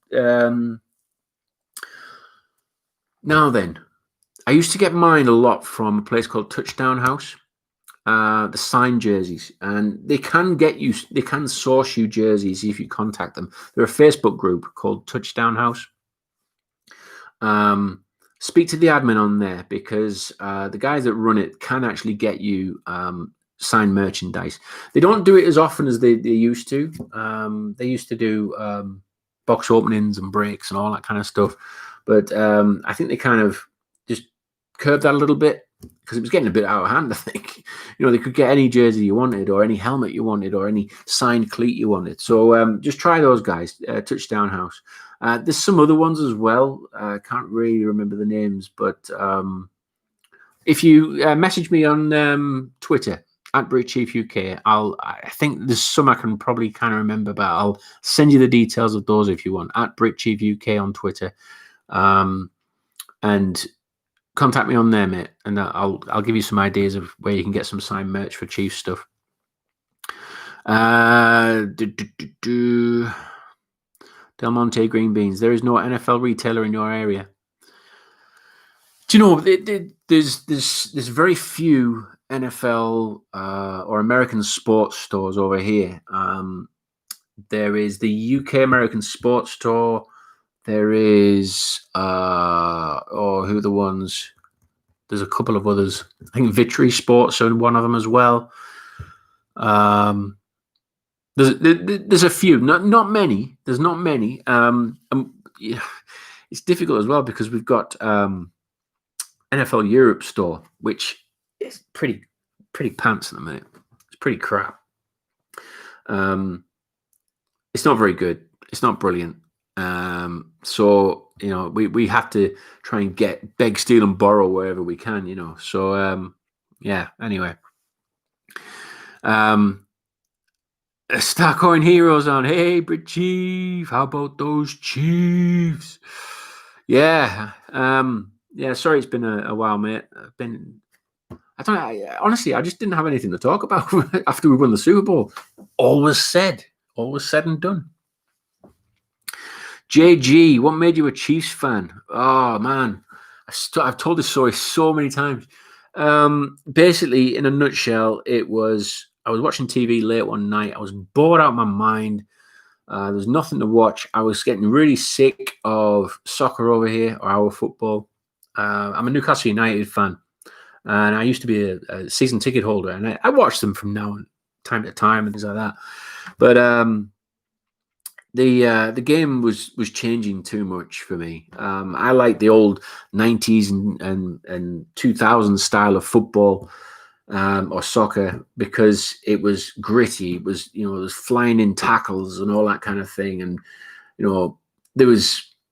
Now then, I used to get mine a lot from a place called Touchdown House. The signed jerseys, and they can source you jerseys if you contact them. They're a Facebook group called Touchdown House. Speak to the admin on there, because the guys that run it can actually get you signed merchandise. They don't do it as often as they used to. They used to do box openings and breaks and all that kind of stuff, but I think they kind of just curbed that a little bit, because it was getting a bit out of hand. I think, they could get any jersey you wanted, or any helmet you wanted, or any signed cleat you wanted. So just try those guys, Touchdown House. There's some other ones as well. I can't really remember the names, but if you message me on Twitter at BritChiefUK, I think there's some I can probably kind of remember, but I'll send you the details of those if you want, at BritChiefUK on Twitter. And contact me on there, mate, and I'll give you some ideas of where you can get some signed merch for Chiefs stuff. Del Monte Green Beans. There is no NFL retailer in your area. Do you know, there's very few NFL or American sports stores over here. There is the UK American Sports Store. There is who are the ones? There's a couple of others. I think Victory Sports are one of them as well. There's a few, not many. There's not many. It's difficult as well, because we've got NFL Europe store, which is pretty pants at the minute. It's pretty crap. It's not very good. It's not brilliant. So we have to try and beg, steal, and borrow wherever we can. So yeah. Anyway, Starcoin Heroes on. Hey, Brit Chief, how about those Chiefs? Yeah. Yeah. Sorry, it's been a while, mate. Honestly, I just didn't have anything to talk about after we won the Super Bowl. All was said and done. JG, what made you a Chiefs fan? Oh man, I've told this story so many times. Basically, in a nutshell, I was watching TV late one night. I was bored out of my mind. There was nothing to watch. I was getting really sick of soccer over here, or our football. I'm a Newcastle United fan, and I used to be a season ticket holder, and I watched them from time to time and things like that. But the game was changing too much for me. I like the old 90s and 2000s style of football or soccer, because it was gritty. It was, there was flying in tackles and all that kind of thing. And,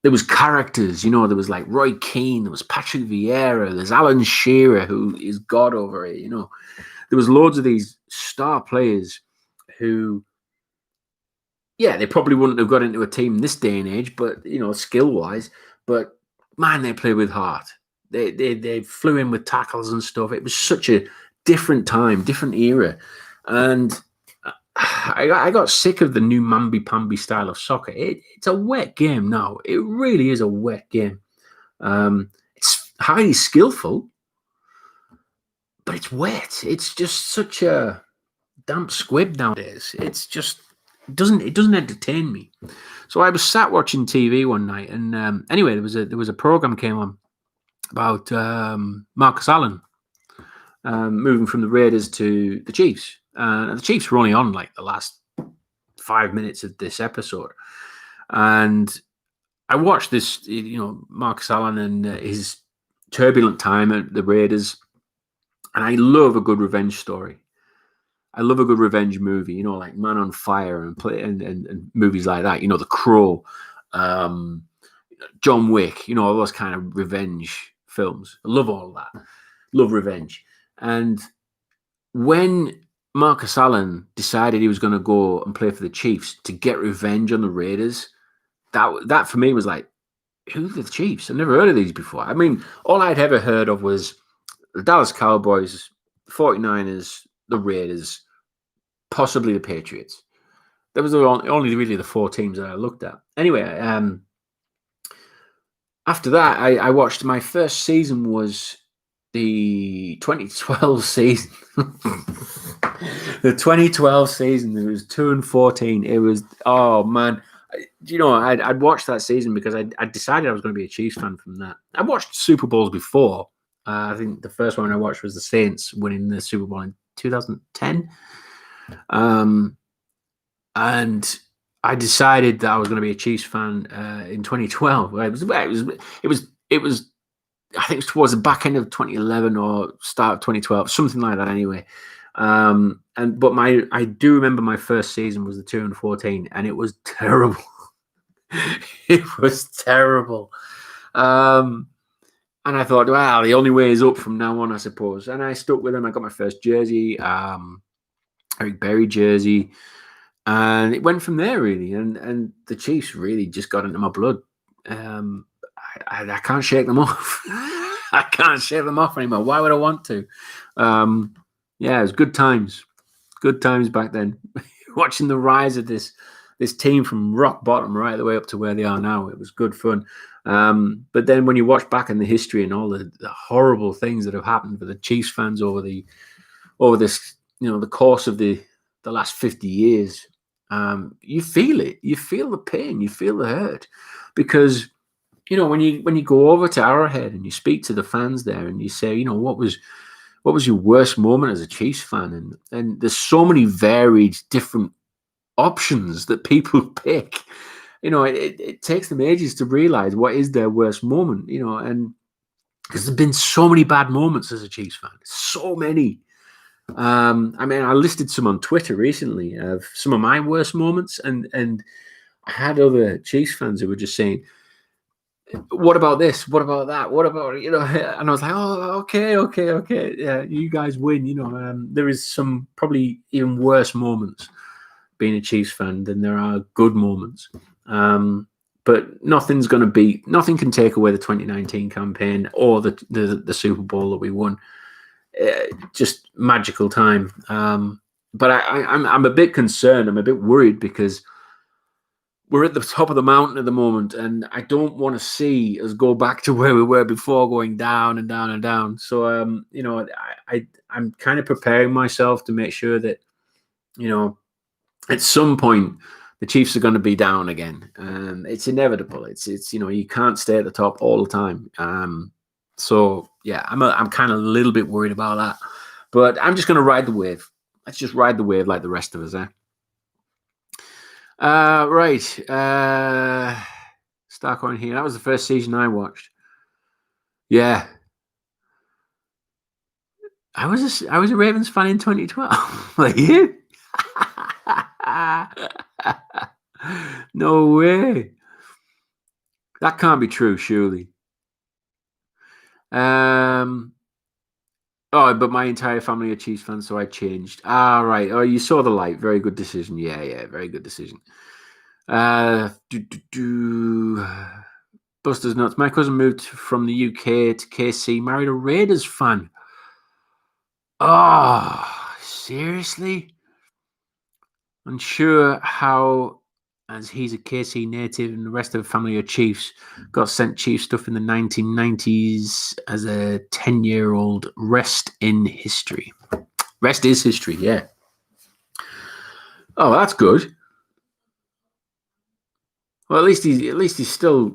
there was characters, there was like Roy Keane, there was Patrick Vieira, there's Alan Shearer, who is God over it. There was loads of these star players who, yeah, they probably wouldn't have got into a team this day and age, but skill-wise. But man, they play with heart. They flew in with tackles and stuff. It was such a different time, different era, and I got sick of the new mamby-pamby style of soccer. It's a wet game now. It really is a wet game. It's highly skillful, but it's wet. It's just such a damp squib nowadays. It's just it doesn't entertain me. So I was sat watching TV one night, and anyway, there was a program came on about Marcus Allen moving from the Raiders to the Chiefs. And the Chiefs were only on like the last 5 minutes of this episode, and I watched this, Marcus Allen and his turbulent time at the Raiders, and I love a good revenge story. I love a good revenge movie, like Man on Fire and movies like that. The Crow, John Wick, all those kind of revenge films. I love all that. Love revenge. And when Marcus Allen decided he was going to go and play for the Chiefs to get revenge on the Raiders. That for me was like, who are the Chiefs? I've never heard of these before. I mean, all I'd ever heard of was the Dallas Cowboys, 49ers, the Raiders, possibly the Patriots. That was only really the four teams that I looked at. Anyway, after that, I watched, my first season was the 2012 season. The 2012 season, it was 2-14. It was, oh man. You know, I'd watched that season because I decided I was going to be a Chiefs fan from that. I watched Super Bowls before. I think the first one I watched was the Saints winning the Super Bowl in 2010. And I decided that I was going to be a Chiefs fan in 2012. It was. I think it was towards the back end of 2011 or start of 2012, something like that. Anyway, but I do remember my first season was the 2-14, and it was terrible. It was terrible. And I thought, well, the only way is up from now on, I suppose. And I stuck with them. I got my first jersey, Eric Berry jersey, and it went from there really. And the Chiefs really just got into my blood. I can't shake them off. I can't shake them off anymore. Why would I want to? Yeah, it was good times. Good times back then. Watching the rise of this team from rock bottom right the way up to where they are now. It was good fun. But then when you watch back in the history and all the horrible things that have happened for the Chiefs fans over this, the course of the last 50 years, you feel it. You feel the pain. You feel the hurt. Because, when you go over to Arrowhead and you speak to the fans there and you say, what was your worst moment as a Chiefs fan? And there's so many varied different options that people pick. It takes them ages to realize what is their worst moment, and because there's been so many bad moments as a Chiefs fan, so many. I mean, I listed some on Twitter recently of some of my worst moments, and I had other Chiefs fans who were just saying, what about this? What about that? What about, and I was like, oh, okay. Yeah, you guys win. There is some probably even worse moments being a Chiefs fan than there are good moments. But nothing can take away the 2019 campaign or the Super Bowl that we won. Just magical time. But I'm a bit concerned. I'm a bit worried because we're at the top of the mountain at the moment, and I don't want to see us go back to where we were before, going down and down and down. So, I'm kind of preparing myself to make sure that, at some point the Chiefs are going to be down again. It's inevitable. It's you can't stay at the top all the time. So yeah, I'm kind of a little bit worried about that, but I'm just going to ride the wave. Let's just ride the wave like the rest of us, eh? Right. Starcoin here. That was the first season I watched. Yeah. I was a Ravens fan in 2012. Like you? No way. That can't be true, surely. Oh, but my entire family are Chiefs fans, so I changed. Right. Oh, you saw the light. Very good decision. Yeah. Very good decision. Buster's nuts. My cousin moved from the UK to KC, married a Raiders fan. Oh, seriously? Unsure how, as he's a KC native and the rest of the family are Chiefs, got sent Chiefs stuff in the 1990s as a 10-year-old. Rest in history. Rest is history, yeah. Oh, that's good. Well, at least he's still,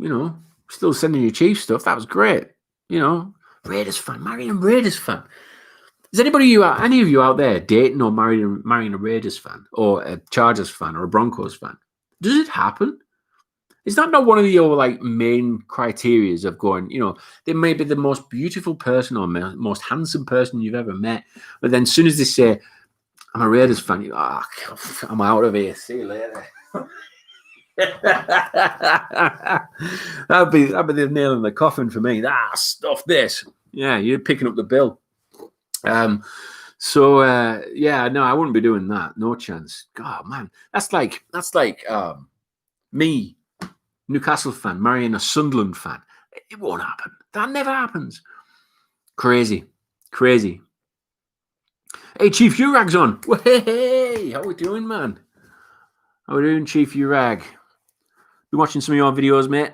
still sending you Chiefs stuff. That was great. Raiders fan, marrying a Raiders fan. Is any of you out there dating or marrying a Raiders fan or a Chargers fan or a Broncos fan? Does it happen? Is that not one of your main criterias of going, they may be the most beautiful person or most handsome person you've ever met, but then as soon as they say, I'm a Raiders fan, I'm out of here. See you later. that'd be the nail in the coffin for me. Stuff this. Yeah, you're picking up the bill. So yeah, no, I wouldn't be doing that. No chance. God, man, that's like me, Newcastle fan, marrying a Sunderland fan. It won't happen. That never happens. Crazy, crazy. Hey, Chief Urag's on. Hey, how we doing, man? How we doing, Chief Urag? Been watching some of your videos, mate.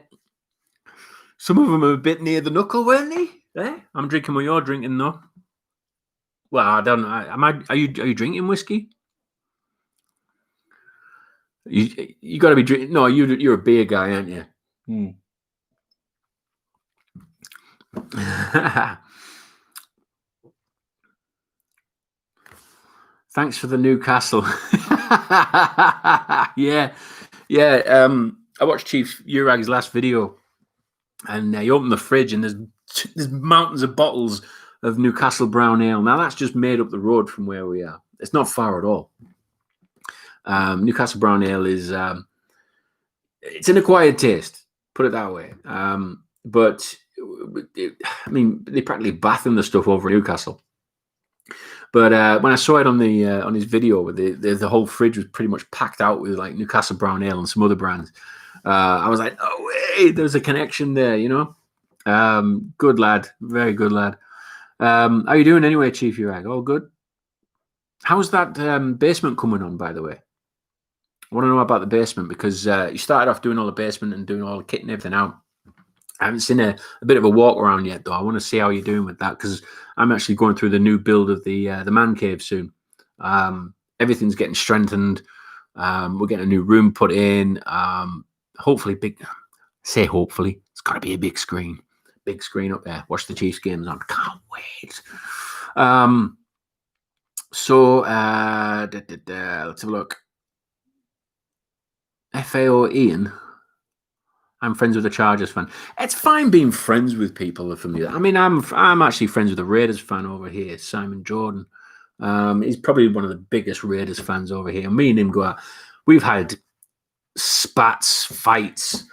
Some of them are a bit near the knuckle, weren't they? Eh? I'm drinking what you're drinking, though. Well, I don't know. Are you drinking whiskey? You got to be drinking. No, you're a beer guy, aren't you? Thanks for the Newcastle. yeah. I watched Chief Urag's last video, and he opened the fridge, and there's mountains of bottles of Newcastle Brown Ale. Now that's just made up the road from where we are. It's not far at all. Newcastle Brown Ale is it's an acquired taste, put it that way. But I mean, they practically bathing the stuff over in Newcastle. But when I saw it on the on his video, the whole fridge was pretty much packed out with like Newcastle Brown Ale and some other brands. I was like, oh wait, there's a connection there, you know. Good lad, very good lad. How you doing anyway, Chief Urag? All good? How's that basement coming on, by the way? I want to know about the basement because you started off doing all the basement and doing all the kit and everything out. I haven't seen a bit of a walk around yet, though. I want to see how you're doing with that because I'm actually going through the new build of the man cave soon. Everything's getting strengthened. We're getting a new room put in. Hopefully, say hopefully, it's got to be a big screen up there. Watch the Chiefs games on. Can't wait. So let's have a look. FAO Ian. I'm friends with a Chargers fan. It's fine being friends with people from you. I mean, I'm actually friends with a Raiders fan over here, Simon Jordan. He's probably one of the biggest Raiders fans over here. Me and him go out. We've had spats, fights,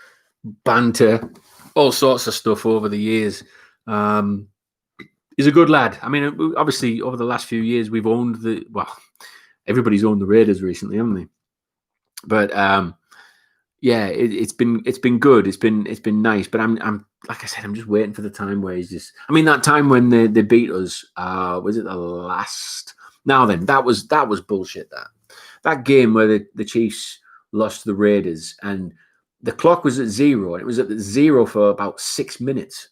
banter, all sorts of stuff over the years. He's a good lad. I mean, obviously, over the last few years, we've owned everybody's owned the Raiders recently, haven't they? But yeah, it's been good. It's been nice. But I'm like I said, I'm just waiting for the time where he's just. I mean, that time when they beat us, was it the last? Now then, that was bullshit. That game where the Chiefs lost to the Raiders and the clock was at 0 and it was at 0 for about 6 minutes,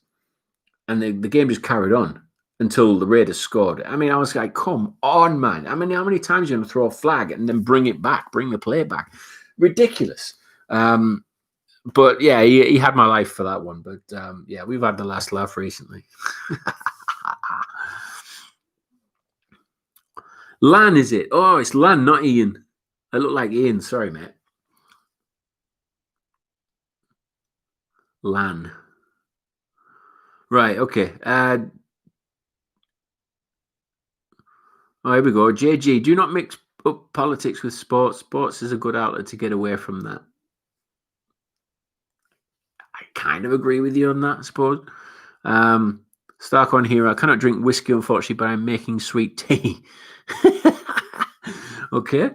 and the game just carried on until the Raiders scored. I mean, I was like, come on, man. I mean, how many times are you going to throw a flag and then bring the play back? Ridiculous. But yeah, he had my life for that one. But yeah, we've had the last laugh recently. Lan, is it? Oh, it's Lan, not Ian. I look like Ian. Sorry, mate. Lan. Right, okay. Oh, here we go. JG, do not mix up politics with sports. Sports is a good outlet to get away from that. I kind of agree with you on that, I suppose. Stark on here. I cannot drink whiskey, unfortunately, but I'm making sweet tea. Okay.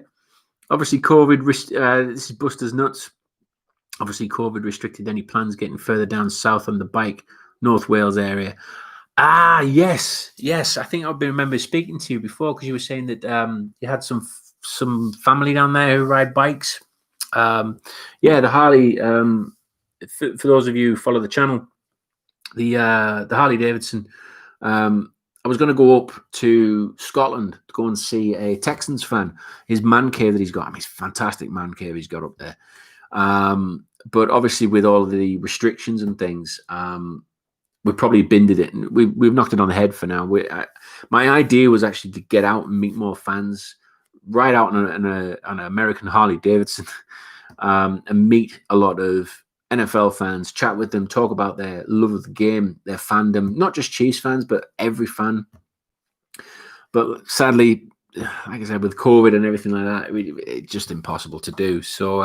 Obviously, COVID. This is Buster's Nuts. Obviously, COVID restricted any plans getting further down south on the bike, North Wales area. Ah, yes. I think I remember speaking to you before because you were saying that you had some family down there who ride bikes. Yeah, the Harley. For those of you who follow the channel, the Harley Davidson. I was going to go up to Scotland to go and see a Texans fan. His man cave that he's got. I mean, it's a fantastic man cave he's got up there. But obviously, with all the restrictions and things, we probably binded it, and we've knocked it on the head for now. My idea was actually to get out and meet more fans, ride out on an American Harley Davidson, and meet a lot of NFL fans, chat with them, talk about their love of the game, their fandom, not just Chiefs fans, but every fan. But sadly, like I said, with COVID and everything like that, it's just impossible to do. So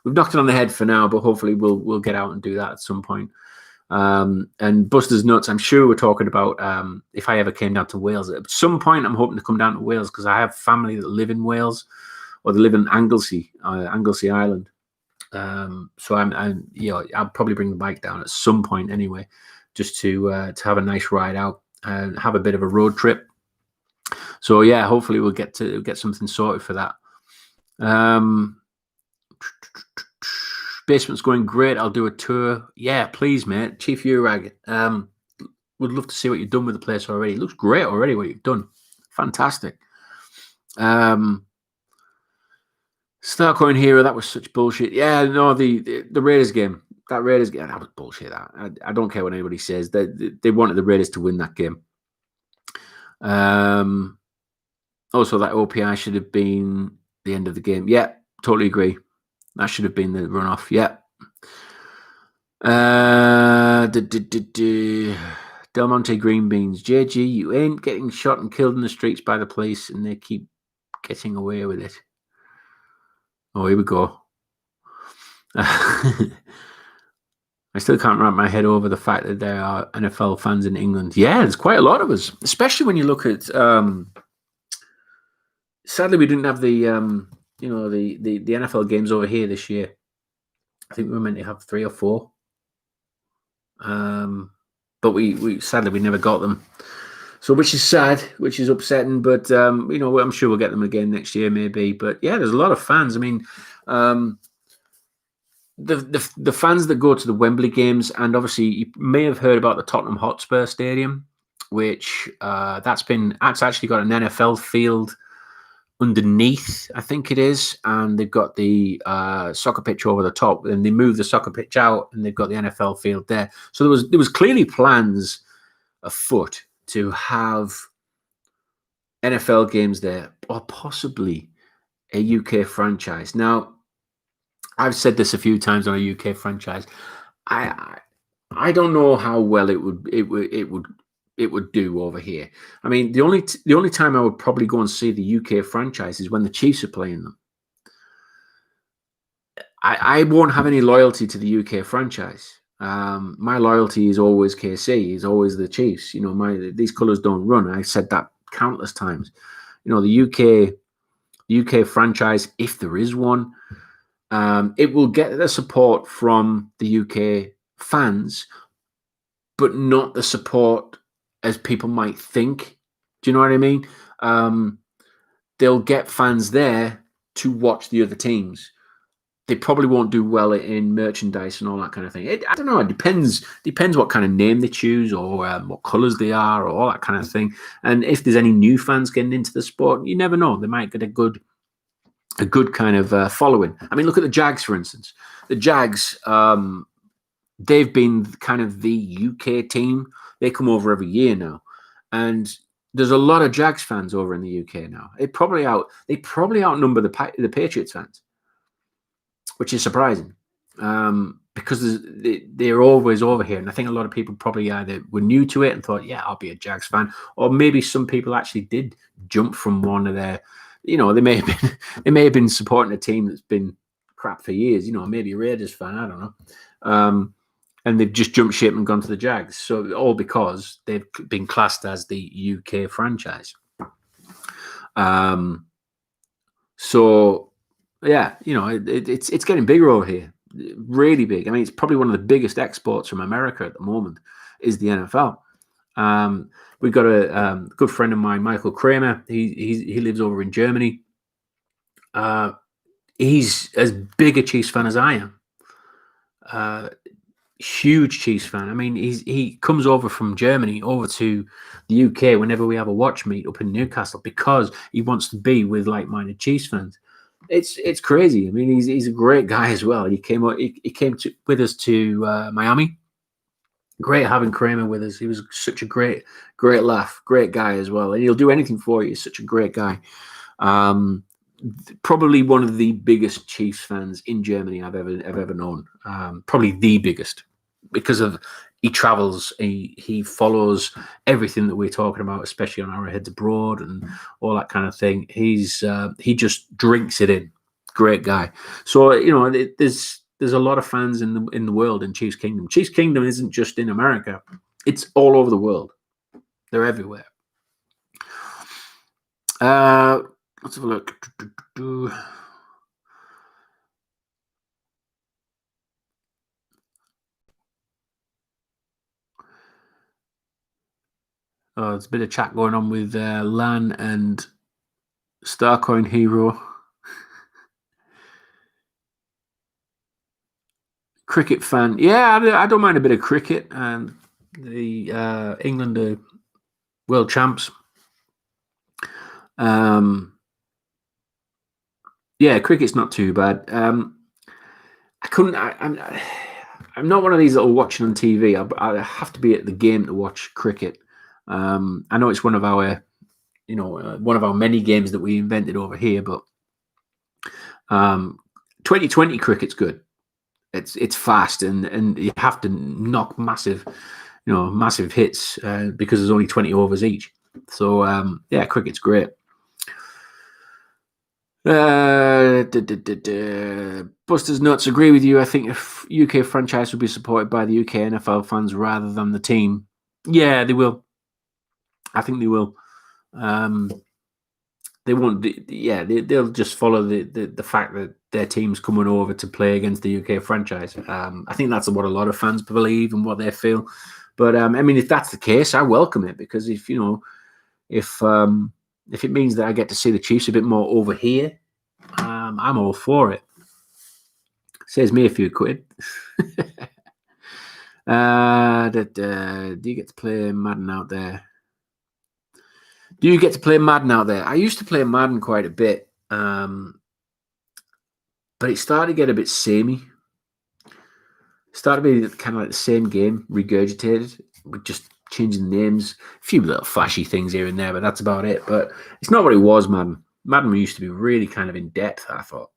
we've knocked it on the head for now, but hopefully we'll get out and do that at some point. And Buster's Nuts, I'm sure we're talking about if I ever came down to Wales. At some point, I'm hoping to come down to Wales because I have family that live in Wales, or they live in Anglesey Island. So I'll probably bring the bike down at some point anyway, just to have a nice ride out and have a bit of a road trip. So yeah, hopefully we'll get something sorted for that. Basement's going great. I'll do a tour. Yeah, please, mate. Chief Urag. Would love to see what you've done with the place already. It looks great already, what you've done. Fantastic. Starcoin Hero, that was such bullshit. Yeah, no, the Raiders game. That Raiders game, that was bullshit. I don't care what anybody says. They wanted the Raiders to win that game. Also, that OPI should have been the end of the game. Yeah, totally agree. That should have been the runoff. Yeah. Del Monte Green Beans. JG, you ain't getting shot and killed in the streets by the police, and they keep getting away with it. Oh, here we go. I still can't wrap my head over the fact that there are NFL fans in England. Yeah, there's quite a lot of us, especially when you look at. Sadly, we didn't have the the NFL games over here this year. I think we were meant to have 3 or 4, but we sadly we never got them. So, which is sad, which is upsetting, but I'm sure we'll get them again next year, maybe. But yeah, there's a lot of fans. I mean, the fans that go to the Wembley games, and obviously you may have heard about the Tottenham Hotspur Stadium, which that's actually got an NFL field underneath, I think it is, and they've got the soccer pitch over the top, and they moved the soccer pitch out, and they've got the NFL field there. So there was clearly plans afoot to have NFL games there, or possibly a UK franchise. Now, I've said this a few times on a UK franchise. I don't know how well it would do over here. I mean, the only time I would probably go and see the UK franchise is when the Chiefs are playing them. I won't have any loyalty to the UK franchise. My loyalty is always KC, is always the Chiefs. These colours don't run. I said that countless times. The UK franchise, if there is one, it will get the support from the UK fans, but not the support as people might think. Do you know what I mean? They'll get fans there to watch the other teams. They probably won't do well in merchandise and all that kind of thing. I don't know. It depends what kind of name they choose, or what colours they are, or all that kind of thing. And if there's any new fans getting into the sport, you never know. They might get a good kind of following. I mean, look at the Jags, for instance. The Jags, they've been kind of the UK team. They come over every year now, and there's a lot of Jags fans over in the UK now. They probably outnumber the Patriots fans, which is surprising, because they're always over here. And I think a lot of people probably either were new to it and thought, yeah, I'll be a Jags fan, or maybe some people actually did jump from one of their, they may have been supporting a team that's been crap for years, maybe a Raiders fan, I don't know. And they've just jumped ship and gone to the Jags. So all because they've been classed as the UK franchise. So yeah, it's getting bigger over here, really big. I mean, it's probably one of the biggest exports from America at the moment is the NFL. We've got a good friend of mine, Michael Kramer. He lives over in Germany. He's as big a Chiefs fan as I am. Huge Chiefs fan. I mean, he comes over from Germany over to the UK whenever we have a watch meet up in Newcastle, because he wants to be with like-minded Chiefs fans. It's crazy. I mean, he's a great guy as well. He came with us to Miami. Great having Kramer with us. He was such a great laugh, great guy as well, and he'll do anything for you. He's such a great guy. Probably one of the biggest Chiefs fans in Germany I've ever known. Probably the biggest, because of he travels, he follows everything that we're talking about, especially on Arrowheads Abroad and all that kind of thing. He just drinks it in. Great guy. So there's there's a lot of fans in the world in Chiefs Kingdom. Chiefs Kingdom isn't just in America; it's all over the world. They're everywhere. Let's have a look. Oh, there's a bit of chat going on with Lan and Starcoin Hero. Cricket fan. Yeah, I don't mind a bit of cricket. And the England are world champs. Yeah, cricket's not too bad. I'm not one of these that are watching on TV. I have to be at the game to watch cricket. I know it's one of our, one of our many games that we invented over here, but 2020 cricket's good. It's fast and you have to knock massive hits because there's only 20 overs each. So yeah, cricket's great. Buster's Nuts, agree with you. I think if UK franchise would be supported by the UK NFL fans rather than the team. Yeah, they will. I think they will. They won't. Yeah, they'll just follow the fact that their team's coming over to play against the UK franchise. I think that's what a lot of fans believe and what they feel. But I mean, if that's the case, I welcome it because if it means that I get to see the Chiefs a bit more over here, I'm all for it. Saves me a few quid. Do you get to play Madden out there? Do you get to play Madden out there? I used to play Madden quite a bit, but it started to get a bit samey. Started to be kind of like the same game, regurgitated, with just changing names, a few little flashy things here and there, but that's about it. But it's not what it was, Madden. Madden used to be really kind of in depth, I thought.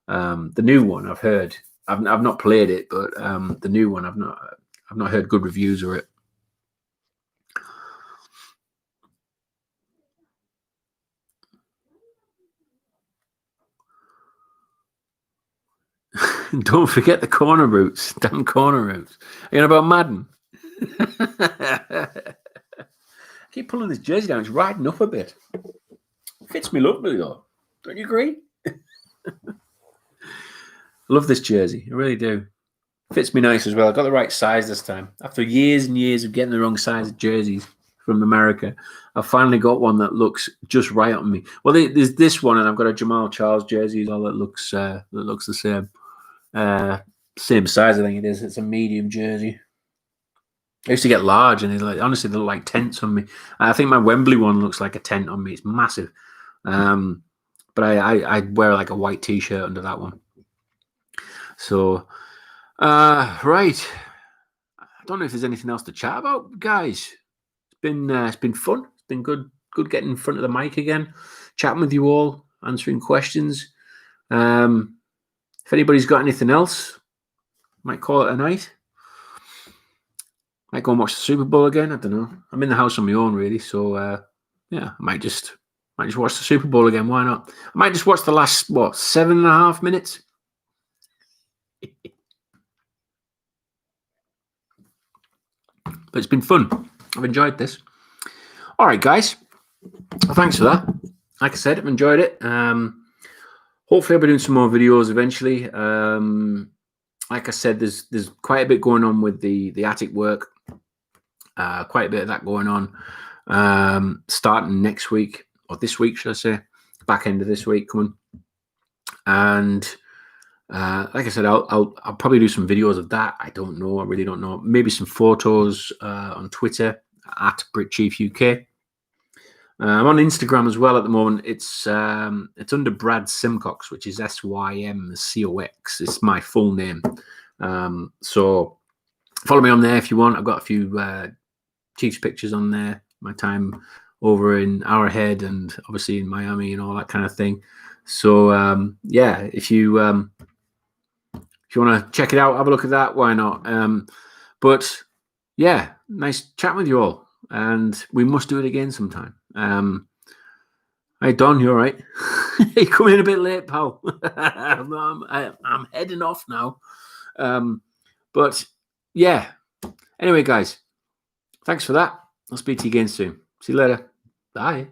The new one I've heard, I've not played it, but the new one I've not heard good reviews of it. Don't forget the corner routes, damn corner routes. You know about Madden? I keep pulling this jersey down. It's riding up a bit. Fits me lovely though. Don't you agree? Love this jersey. I really do. Fits me nice as well. I got the right size this time. After years and years of getting the wrong size of jerseys from America, I've finally got one that looks just right on me. Well, there's this one, and I've got a Jamal Charles jersey as well that looks the same. Same size, I think it is. It's a medium jersey. I used to get large, and honestly, they look like tents on me. I think my Wembley one looks like a tent on me. It's massive. But I wear like a white t-shirt under that one. So, right. I don't know if there's anything else to chat about, guys. It's been fun. It's been good getting in front of the mic again, chatting with you all, answering questions. If anybody's got anything else, might call it a night. Might go and watch the Super Bowl again. I don't know. I'm in the house on my own, really. So yeah, I might just watch the Super Bowl again. Why not? I might just watch the last 7.5 minutes. But it's been fun. I've enjoyed this. All right, guys. Well, thanks for that. Like I said, I've enjoyed it. Hopefully, I'll be doing some more videos eventually. Like I said, there's quite a bit going on with the attic work. Quite a bit of that going on. Starting next week, or this week, should I say? Back end of this week coming. And like I said, I'll probably do some videos of that. I don't know. I really don't know. Maybe some photos on Twitter at BritChiefUK. I'm on Instagram as well at the moment. It's under Brad Simcox, which is SYMCOX. It's my full name. So follow me on there if you want. I've got a few Chiefs pictures on there. My time over in Arrowhead and obviously in Miami and all that kind of thing. So yeah, if you want to check it out, have a look at that. Why not? But yeah, nice chatting with you all, and we must do it again sometime. Hey, Don, you all right? You come in a bit late, pal. I'm heading off now. But yeah. Anyway, guys, thanks for that. I'll speak to you again soon. See you later. Bye.